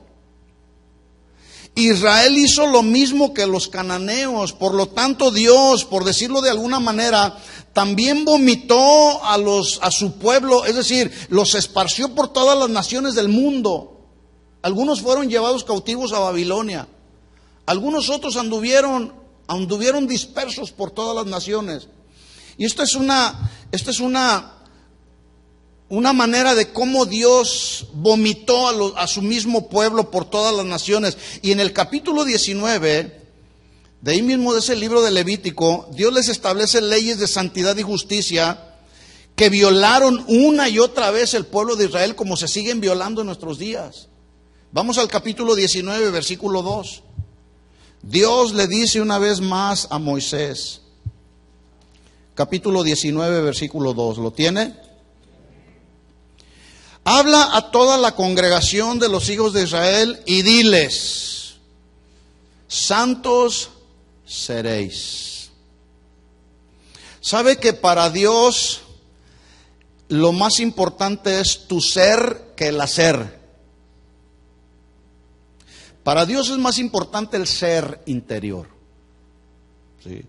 S1: Israel hizo lo mismo que los cananeos. Por lo tanto, Dios, por decirlo de alguna manera, también vomitó a su pueblo, es decir, los esparció por todas las naciones del mundo. Algunos fueron llevados cautivos a Babilonia. Algunos otros anduvieron dispersos por todas las naciones. Y esto es una manera de cómo Dios vomitó a su mismo pueblo por todas las naciones. Y en el capítulo 19, de ahí mismo de ese libro de Levítico, Dios les establece leyes de santidad y justicia que violaron una y otra vez el pueblo de Israel, como se siguen violando en nuestros días. Vamos al capítulo 19, versículo 2. Dios le dice una vez más a Moisés. Capítulo 19, versículo 2. ¿Lo tiene? Habla a toda la congregación de los hijos de Israel y diles: santos seréis. ¿Sabe que para Dios lo más importante es tu ser que el hacer? Para Dios es más importante el ser interior. ¿Sí?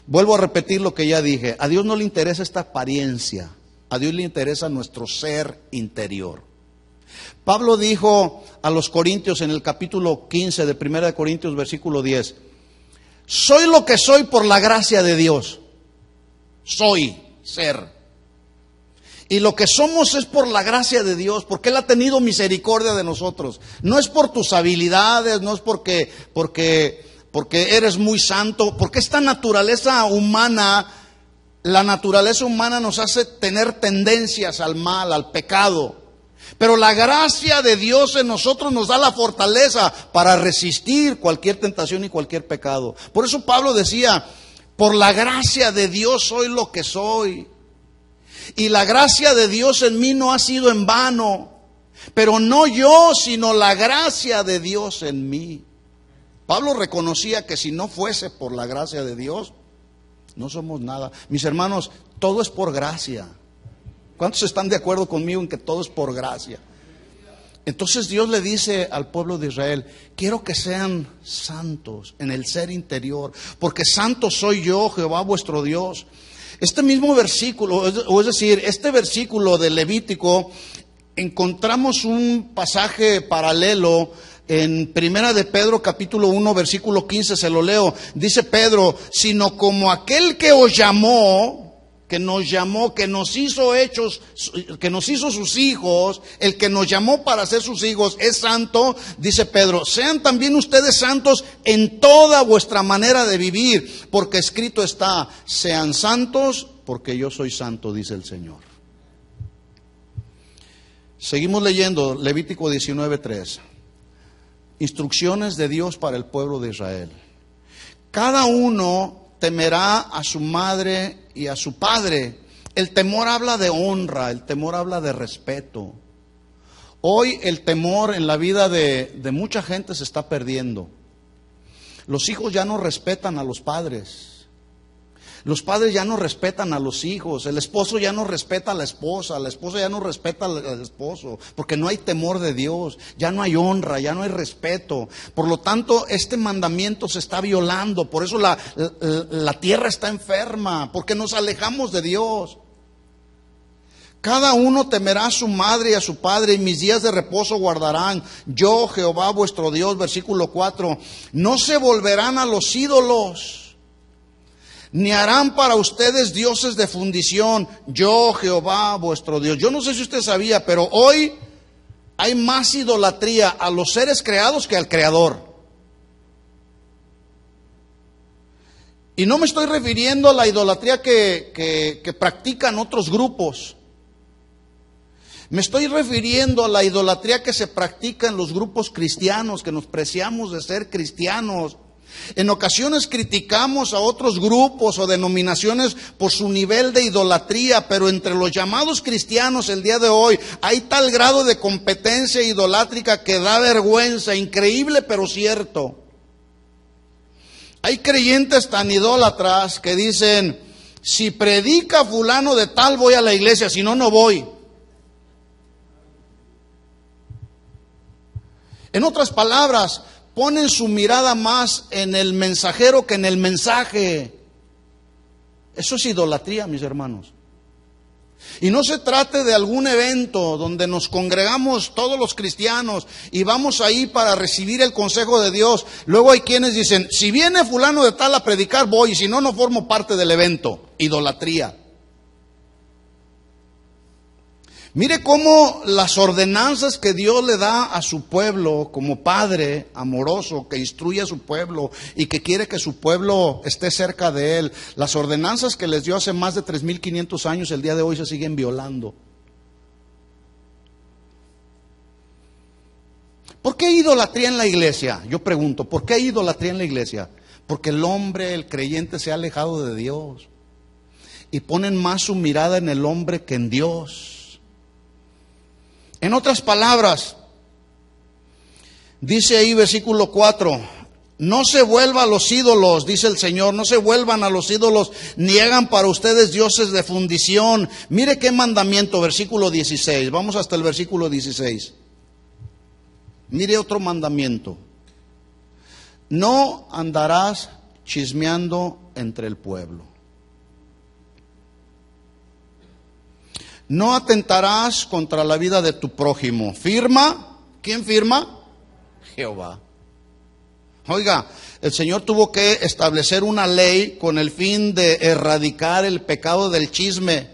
S1: Vuelvo a repetir lo que ya dije: a Dios no le interesa esta apariencia. A Dios le interesa nuestro ser interior. Pablo dijo a los Corintios en el capítulo 15 de 1 Corintios, versículo 10: soy lo que soy por la gracia de Dios. Soy, ser. Y lo que somos es por la gracia de Dios, porque Él ha tenido misericordia de nosotros. No es por tus habilidades, no es porque eres muy santo, porque esta naturaleza humana... La naturaleza humana nos hace tener tendencias al mal, al pecado. Pero la gracia de Dios en nosotros nos da la fortaleza para resistir cualquier tentación y cualquier pecado. Por eso Pablo decía, por la gracia de Dios soy lo que soy. Y la gracia de Dios en mí no ha sido en vano. Pero no yo, sino la gracia de Dios en mí. Pablo reconocía que si no fuese por la gracia de Dios, no somos nada. Mis hermanos, todo es por gracia. ¿Cuántos están de acuerdo conmigo en que todo es por gracia? Entonces Dios le dice al pueblo de Israel, quiero que sean santos en el ser interior, porque santo soy yo, Jehová vuestro Dios. Este mismo versículo, o es decir, este versículo de Levítico, encontramos un pasaje paralelo en Primera de Pedro capítulo 1 versículo 15, se lo leo. Dice Pedro, sino como aquel que os llamó, que nos hizo sus hijos, el que nos llamó para ser sus hijos es santo, dice Pedro, sean también ustedes santos en toda vuestra manera de vivir, porque escrito está, sean santos porque yo soy santo, dice el Señor. Seguimos leyendo Levítico 19:3. Instrucciones de Dios para el pueblo de Israel. Cada uno temerá a su madre y a su padre. El temor habla de honra, el temor habla de respeto. Hoy el temor en la vida de mucha gente se está perdiendo. Los hijos ya no respetan a los padres. Los padres ya no respetan a los hijos, el esposo ya no respeta a la esposa ya no respeta al esposo, porque no hay temor de Dios, ya no hay honra, ya no hay respeto. Por lo tanto, este mandamiento se está violando, por eso la tierra está enferma, porque nos alejamos de Dios. Cada uno temerá a su madre y a su padre, y mis días de reposo guardarán. Yo, Jehová vuestro Dios, versículo 4, no se volverán a los ídolos, ni harán para ustedes dioses de fundición. Yo, Jehová vuestro Dios. Yo no sé si usted sabía, pero hoy hay más idolatría a los seres creados que al Creador. Y no me estoy refiriendo a la idolatría que practican otros grupos. Me estoy refiriendo a la idolatría que se practica en los grupos cristianos, que nos preciamos de ser cristianos. En ocasiones criticamos a otros grupos o denominaciones por su nivel de idolatría, pero entre los llamados cristianos el día de hoy hay tal grado de competencia idolátrica que da vergüenza, increíble pero cierto. Hay creyentes tan idólatras que dicen, si predica fulano de tal voy a la iglesia, si no, no voy. En otras palabras, ponen su mirada más en el mensajero que en el mensaje. Eso es idolatría, mis hermanos. Y no se trate de algún evento donde nos congregamos todos los cristianos y vamos ahí para recibir el consejo de Dios. Luego hay quienes dicen, si viene fulano de tal a predicar voy, y si no, no formo parte del evento. Idolatría. Mire cómo las ordenanzas que Dios le da a su pueblo como padre amoroso que instruye a su pueblo y que quiere que su pueblo esté cerca de él, las ordenanzas que les dio hace más de 3,500 años, el día de hoy se siguen violando. ¿Por qué idolatría en la iglesia? Yo pregunto, ¿por qué idolatría en la iglesia? Porque el hombre, el creyente, se ha alejado de Dios y ponen más su mirada en el hombre que en Dios. En otras palabras, dice ahí versículo 4, no se vuelvan a los ídolos, dice el Señor, no se vuelvan a los ídolos, ni hagan para ustedes dioses de fundición. Mire qué mandamiento, versículo 16, vamos hasta el versículo 16. Mire otro mandamiento, no andarás chismeando entre el pueblo. No atentarás contra la vida de tu prójimo. ¿Firma? ¿Quién firma? Jehová. Oiga, el Señor tuvo que establecer una ley con el fin de erradicar el pecado del chisme.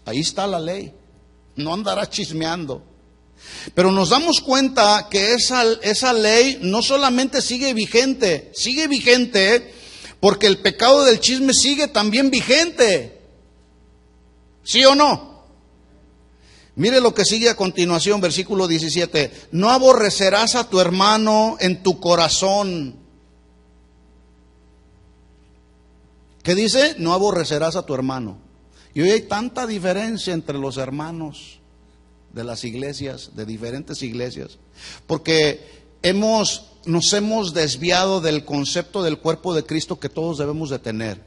S1: Ahí está la ley. No andarás chismeando. Pero nos damos cuenta que esa ley no solamente sigue vigente porque el pecado del chisme sigue también vigente. ¿Sí o no? Mire lo que sigue a continuación, versículo 17. No aborrecerás a tu hermano en tu corazón. ¿Qué dice? No aborrecerás a tu hermano. Y hoy hay tanta diferencia entre los hermanos de las iglesias, de diferentes iglesias, porque nos hemos desviado del concepto del cuerpo de Cristo que todos debemos de tener.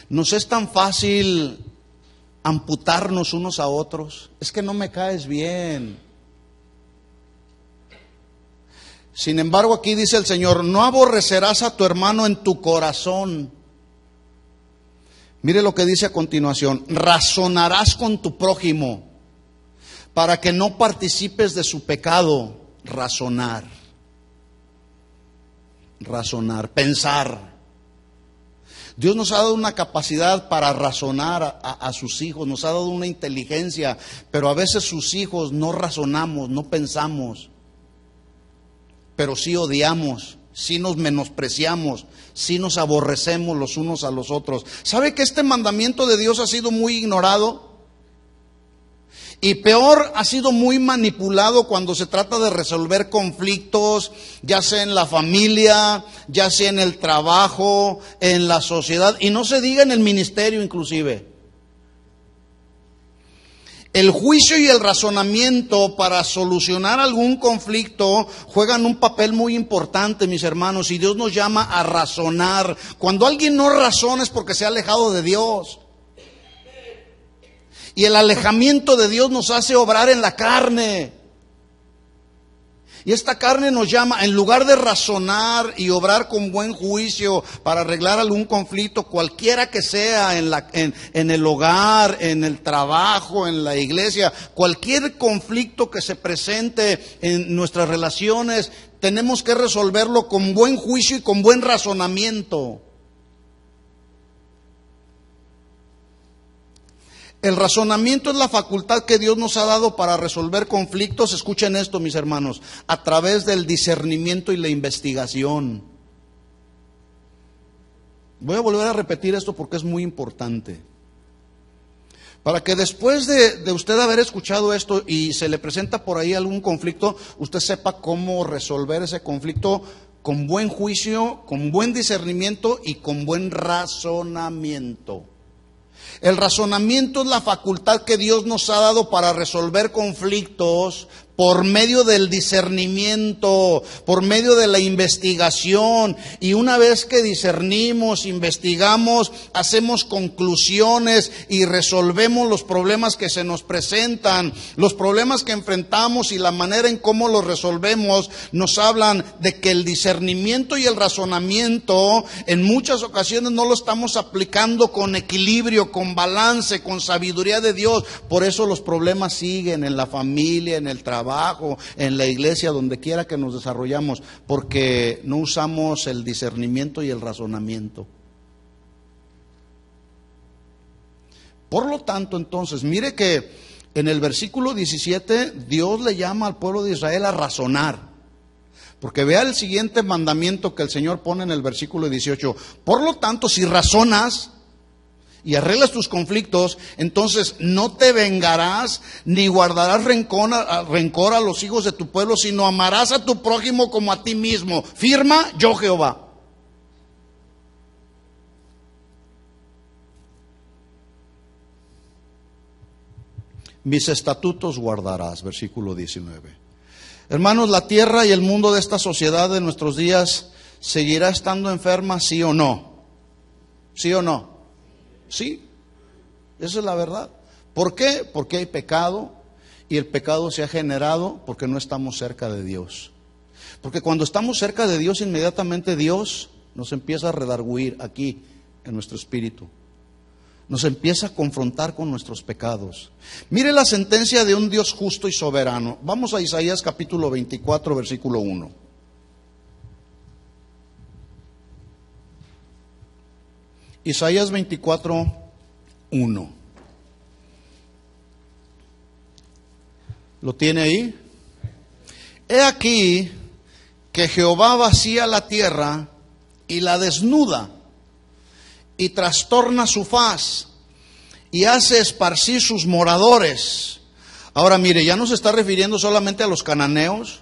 S1: Nos es tan fácil amputarnos unos a otros. Es que no me caes bien. Sin embargo, aquí dice el Señor, no aborrecerás a tu hermano en tu corazón. Mire lo que dice a continuación, razonarás con tu prójimo para que no participes de su pecado. Razonar, pensar. Dios nos ha dado una capacidad para razonar a sus hijos, nos ha dado una inteligencia, pero a veces sus hijos no razonamos, no pensamos, pero sí odiamos, sí nos menospreciamos, sí nos aborrecemos los unos a los otros. ¿Sabe que este mandamiento de Dios ha sido muy ignorado? Y peor, ha sido muy manipulado cuando se trata de resolver conflictos, ya sea en la familia, ya sea en el trabajo, en la sociedad, y no se diga en el ministerio inclusive. El juicio y el razonamiento para solucionar algún conflicto juegan un papel muy importante, mis hermanos, y Dios nos llama a razonar. Cuando alguien no razona es porque se ha alejado de Dios. Y el alejamiento de Dios nos hace obrar en la carne. Y esta carne nos llama, en lugar de razonar y obrar con buen juicio para arreglar algún conflicto, cualquiera que sea, en el hogar, en el trabajo, en la iglesia, cualquier conflicto que se presente en nuestras relaciones, tenemos que resolverlo con buen juicio y con buen razonamiento. El razonamiento es la facultad que Dios nos ha dado para resolver conflictos, escuchen esto, mis hermanos, a través del discernimiento y la investigación. Voy a volver a repetir esto porque es muy importante. Para que después de usted haber escuchado esto y se le presenta por ahí algún conflicto, usted sepa cómo resolver ese conflicto con buen juicio, con buen discernimiento y con buen razonamiento. El razonamiento es la facultad que Dios nos ha dado para resolver conflictos por medio del discernimiento, por medio de la investigación. Y una vez que discernimos, investigamos, hacemos conclusiones y resolvemos los problemas que se nos presentan. Los problemas que enfrentamos y la manera en cómo los resolvemos nos hablan de que el discernimiento y el razonamiento en muchas ocasiones no lo estamos aplicando con equilibrio, con balance, con sabiduría de Dios. Por eso los problemas siguen en la familia, en el trabajo, en la iglesia, donde quiera que nos desarrollamos, porque no usamos el discernimiento y el razonamiento. Por lo tanto, entonces, mire que en el versículo 17 Dios le llama al pueblo de Israel a razonar. Porque vea el siguiente mandamiento que el Señor pone en el versículo 18. Por lo tanto, si razonas y arreglas tus conflictos, entonces no te vengarás ni guardarás rencor a los hijos de tu pueblo, sino amarás a tu prójimo como a ti mismo. Firma yo Jehová. Mis estatutos guardarás, versículo 19. Hermanos, la tierra y el mundo de esta sociedad de nuestros días seguirá estando enferma, ¿sí o no? ¿Sí o no? Sí, esa es la verdad. ¿Por qué? Porque hay pecado y el pecado se ha generado porque no estamos cerca de Dios. Porque cuando estamos cerca de Dios, inmediatamente Dios nos empieza a redarguir aquí en nuestro espíritu. Nos empieza a confrontar con nuestros pecados. Mire la sentencia de un Dios justo y soberano. Vamos a Isaías capítulo 24, versículo 1. Isaías 24, 1. ¿Lo tiene ahí? He aquí que Jehová vacía la tierra y la desnuda y trastorna su faz y hace esparcir sus moradores. Ahora mire, ya no se está refiriendo solamente a los cananeos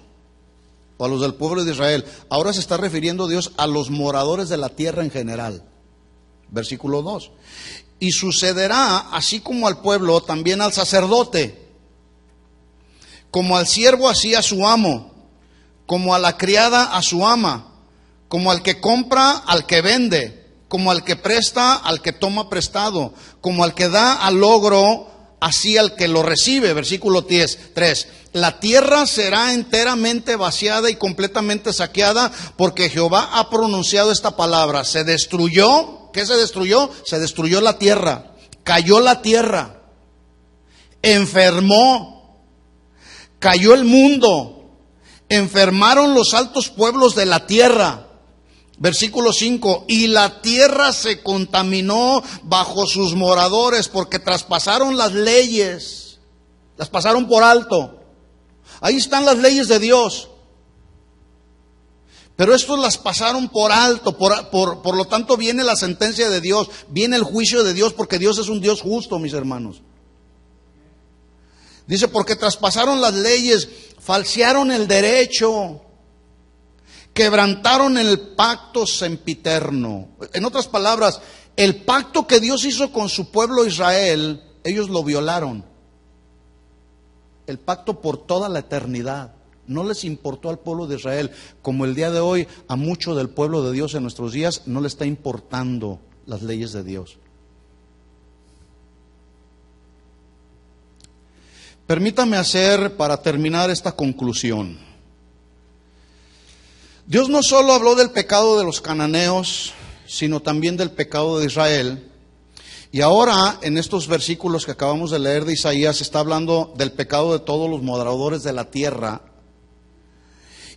S1: o a los del pueblo de Israel. Ahora se está refiriendo Dios a los moradores de la tierra en general. Versículo 2. Y sucederá, así como al pueblo, también al sacerdote, como al siervo así a su amo, como a la criada a su ama, como al que compra al que vende, como al que presta al que toma prestado, como al que da al logro, así al que lo recibe. Versículo 3. La tierra será enteramente vaciada y completamente saqueada, porque Jehová ha pronunciado esta palabra. Se destruyó. ¿Qué se destruyó? Se destruyó la tierra. Cayó la tierra. Enfermó. Cayó el mundo. Enfermaron los altos pueblos de la tierra. Versículo 5. Y la tierra se contaminó bajo sus moradores, porque traspasaron las leyes. Las pasaron por alto. Ahí están las leyes de Dios. Pero estos las pasaron por alto, por lo tanto viene la sentencia de Dios, viene el juicio de Dios, porque Dios es un Dios justo, mis hermanos. Dice, porque traspasaron las leyes, falsearon el derecho, quebrantaron el pacto sempiterno. En otras palabras, el pacto que Dios hizo con su pueblo Israel, ellos lo violaron. El pacto por toda la eternidad. No les importó al pueblo de Israel, como el día de hoy a mucho del pueblo de Dios en nuestros días no le está importando las leyes de Dios. Permítame hacer, para terminar, esta conclusión. Dios no solo habló del pecado de los cananeos, sino también del pecado de Israel. Y ahora, en estos versículos que acabamos de leer de Isaías, está hablando del pecado de todos los moradores de la tierra.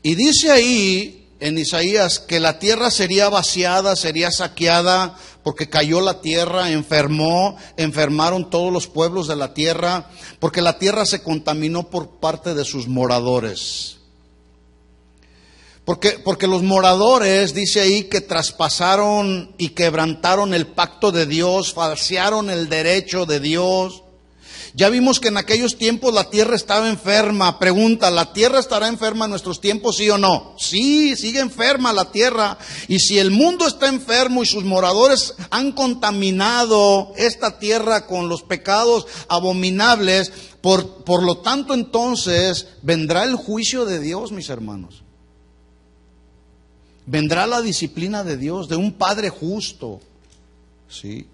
S1: Y dice ahí en Isaías que la tierra sería vaciada, sería saqueada, porque cayó la tierra, enfermaron todos los pueblos de la tierra, porque la tierra se contaminó por parte de sus moradores. Porque los moradores, dice ahí, que traspasaron y quebrantaron el pacto de Dios, falsearon el derecho de Dios. Ya vimos que en aquellos tiempos la tierra estaba enferma. Pregunta, ¿la tierra estará enferma en nuestros tiempos, sí o no? Sí, sigue enferma la tierra. Y si el mundo está enfermo y sus moradores han contaminado esta tierra con los pecados abominables, por lo tanto entonces vendrá el juicio de Dios, mis hermanos. Vendrá la disciplina de Dios, de un Padre justo. ¿Sí?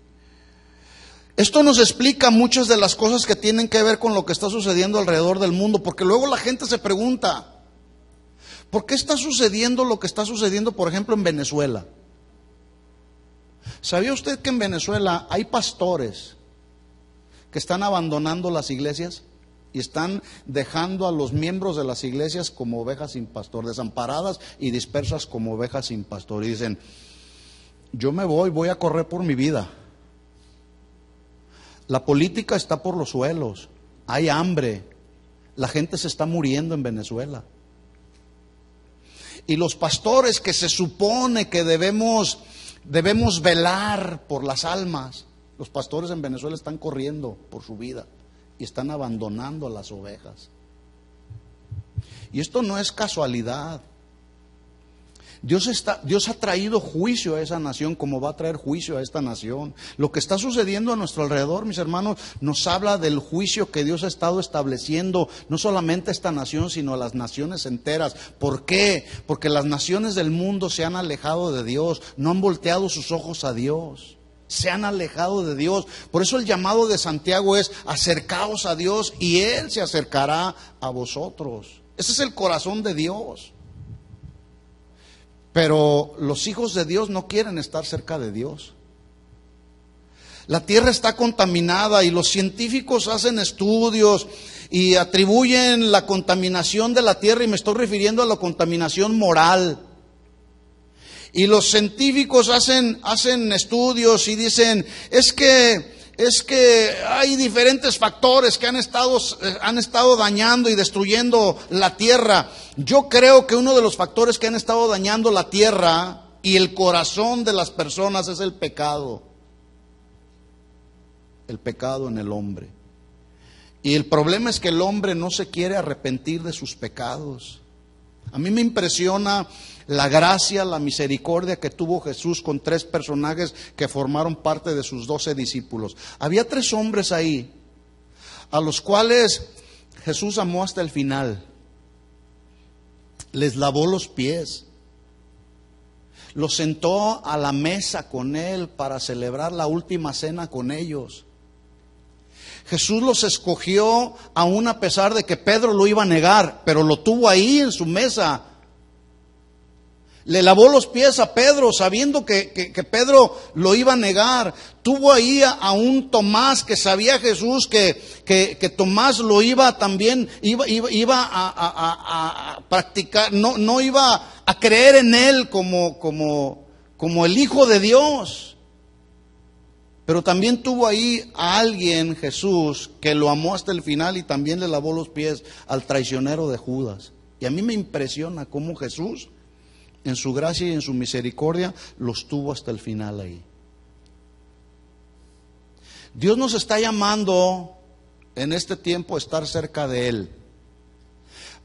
S1: Esto nos explica muchas de las cosas que tienen que ver con lo que está sucediendo alrededor del mundo, porque luego la gente se pregunta, ¿por qué está sucediendo lo que está sucediendo, por ejemplo, en Venezuela? ¿Sabía usted que en Venezuela hay pastores que están abandonando las iglesias y están dejando a los miembros de las iglesias como ovejas sin pastor, desamparadas y dispersas como ovejas sin pastor? Y dicen, yo me voy a correr por mi vida. La política está por los suelos, hay hambre, la gente se está muriendo en Venezuela. Y los pastores que se supone que debemos velar por las almas, los pastores en Venezuela están corriendo por su vida y están abandonando a las ovejas. Y esto no es casualidad. Dios ha traído juicio a esa nación, como va a traer juicio a esta nación. Lo que está sucediendo a nuestro alrededor, mis hermanos, nos habla del juicio que Dios ha estado estableciendo, no solamente a esta nación, sino a las naciones enteras. ¿Por qué? Porque las naciones del mundo se han alejado de Dios, no han volteado sus ojos a Dios, se han alejado de Dios. Por eso el llamado de Santiago es: acercaos a Dios y Él se acercará a vosotros. Ese es el corazón de Dios. Pero los hijos de Dios no quieren estar cerca de Dios. La tierra está contaminada y los científicos hacen estudios y atribuyen la contaminación de la tierra, y me estoy refiriendo a la contaminación moral. Y los científicos hacen estudios y dicen, es que hay diferentes factores que han estado dañando y destruyendo la tierra. Yo creo que uno de los factores que han estado dañando la tierra y el corazón de las personas es el pecado. el pecado en el hombre. Y el problema es que el hombre no se quiere arrepentir de sus pecados. A mí me impresiona la gracia, la misericordia que tuvo Jesús con 3 personajes que formaron parte de sus 12 discípulos. Había 3 hombres ahí, a los cuales Jesús amó hasta el final. Les lavó los pies. Los sentó a la mesa con él para celebrar la última cena con ellos. Jesús los escogió aún a pesar de que Pedro lo iba a negar, pero lo tuvo ahí en su mesa. Le lavó los pies a Pedro sabiendo que Pedro lo iba a negar. Tuvo ahí a un Tomás que sabía Jesús que Tomás lo iba también, iba a practicar, no iba a creer en él como el Hijo de Dios. Pero también tuvo ahí a alguien, Jesús, que lo amó hasta el final y también le lavó los pies al traicionero de Judas. Y a mí me impresiona cómo Jesús, en su gracia y en su misericordia, los tuvo hasta el final ahí. Dios nos está llamando en este tiempo a estar cerca de Él,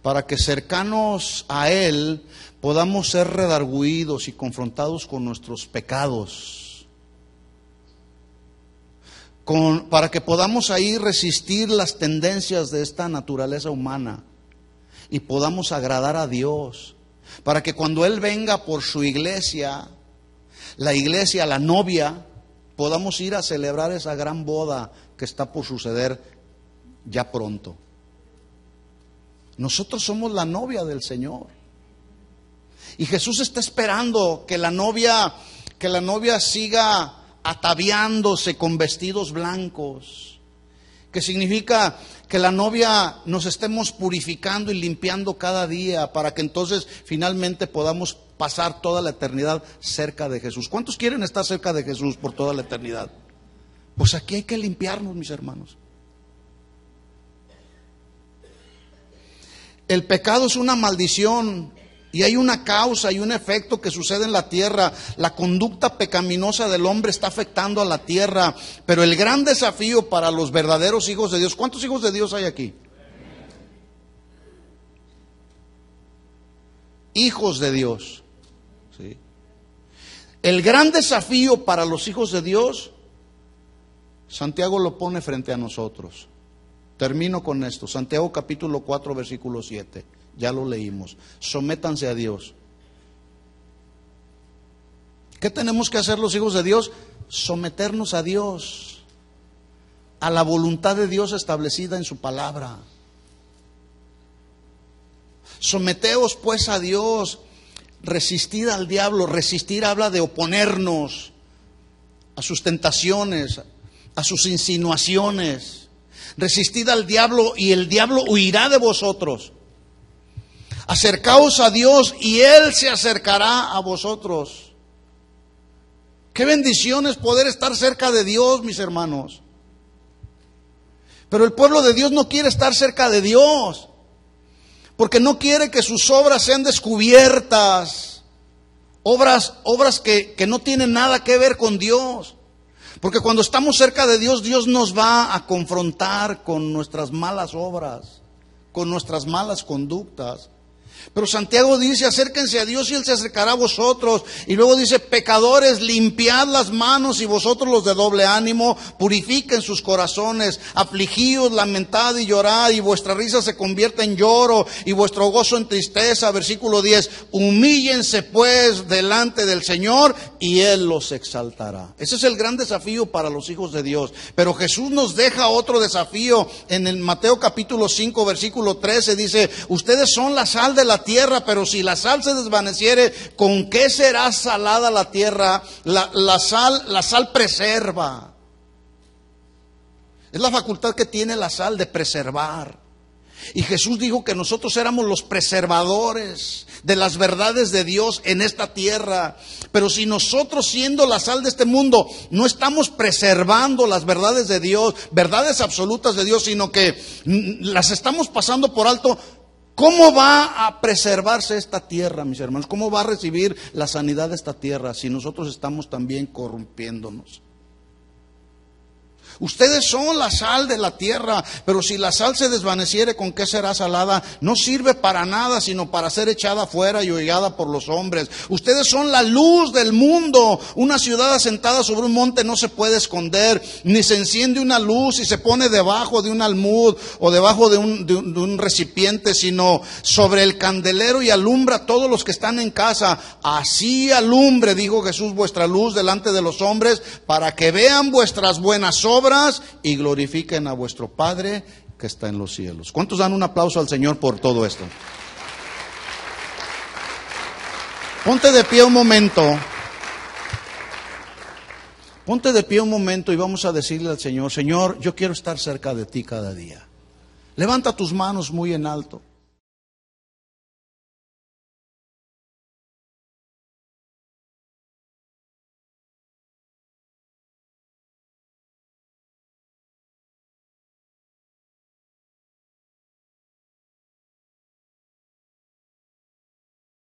S1: para que cercanos a Él podamos ser redarguidos y confrontados con nuestros pecados. Para que podamos ahí resistir las tendencias de esta naturaleza humana y podamos agradar a Dios, para que cuando Él venga por su iglesia, la novia, podamos ir a celebrar esa gran boda que está por suceder ya pronto. Nosotros somos la novia del Señor y Jesús está esperando que la novia siga ataviándose con vestidos blancos, que significa que la novia nos estemos purificando y limpiando cada día para que entonces finalmente podamos pasar toda la eternidad cerca de Jesús. ¿Cuántos quieren estar cerca de Jesús por toda la eternidad? Pues aquí hay que limpiarnos, mis hermanos. El pecado es una maldición. Y hay una causa y un efecto que sucede en la tierra. La conducta pecaminosa del hombre está afectando a la tierra. Pero el gran desafío para los verdaderos hijos de Dios. ¿Cuántos hijos de Dios hay aquí? Hijos de Dios. ¿Sí? El gran desafío para los hijos de Dios, Santiago lo pone frente a nosotros. Termino con esto. Santiago capítulo 4, versículo 7. Ya lo leímos. Sométanse a Dios. ¿Qué tenemos que hacer los hijos de Dios? Someternos a Dios, a la voluntad de Dios establecida en su palabra. Someteos pues a Dios, resistid al diablo. Resistir habla de oponernos a sus tentaciones, a sus insinuaciones. Resistid al diablo y el diablo huirá de vosotros. Acercaos a Dios y Él se acercará a vosotros. Qué bendición es poder estar cerca de Dios, mis hermanos. Pero el pueblo de Dios no quiere estar cerca de Dios, porque no quiere que sus obras sean descubiertas. Obras que no tienen nada que ver con Dios. Porque cuando estamos cerca de Dios, Dios nos va a confrontar con nuestras malas obras, con nuestras malas conductas. Pero Santiago dice, acérquense a Dios y Él se acercará a vosotros. Y luego dice, pecadores, limpiad las manos y vosotros los de doble ánimo, purifiquen sus corazones, afligíos, lamentad y llorad, y vuestra risa se convierta en lloro y vuestro gozo en tristeza. Versículo 10, humíllense pues delante del Señor y Él los exaltará. Ese es el gran desafío para los hijos de Dios. Pero Jesús nos deja otro desafío en el Mateo capítulo 5, versículo 13, dice, ustedes son la sal de la tierra, pero si la sal se desvaneciere, ¿con qué será salada la tierra? La sal preserva. Es la facultad que tiene la sal de preservar. Y Jesús dijo que nosotros éramos los preservadores de las verdades de Dios en esta tierra. Pero si nosotros, siendo la sal de este mundo, no estamos preservando las verdades de Dios, verdades absolutas de Dios, sino que las estamos pasando por alto, ¿cómo va a preservarse esta tierra, mis hermanos? ¿Cómo va a recibir la sanidad de esta tierra si nosotros estamos también corrompiéndonos? Ustedes son la sal de la tierra, pero si la sal se desvaneciere, ¿con qué será salada? No sirve para nada, sino para ser echada fuera y hollada por los hombres. Ustedes son la luz del mundo. Una ciudad asentada sobre un monte no se puede esconder, ni se enciende una luz y se pone debajo de un almud o debajo de un recipiente, sino sobre el candelero y alumbra a todos los que están en casa. Así alumbre, dijo Jesús, vuestra luz delante de los hombres, para que vean vuestras buenas obras y glorifiquen a vuestro Padre que está en los cielos. ¿Cuántos dan un aplauso al Señor por todo esto? Ponte de pie un momento. Ponte de pie un momento y vamos a decirle al Señor: Señor, yo quiero estar cerca de ti cada día. Levanta tus manos muy en alto.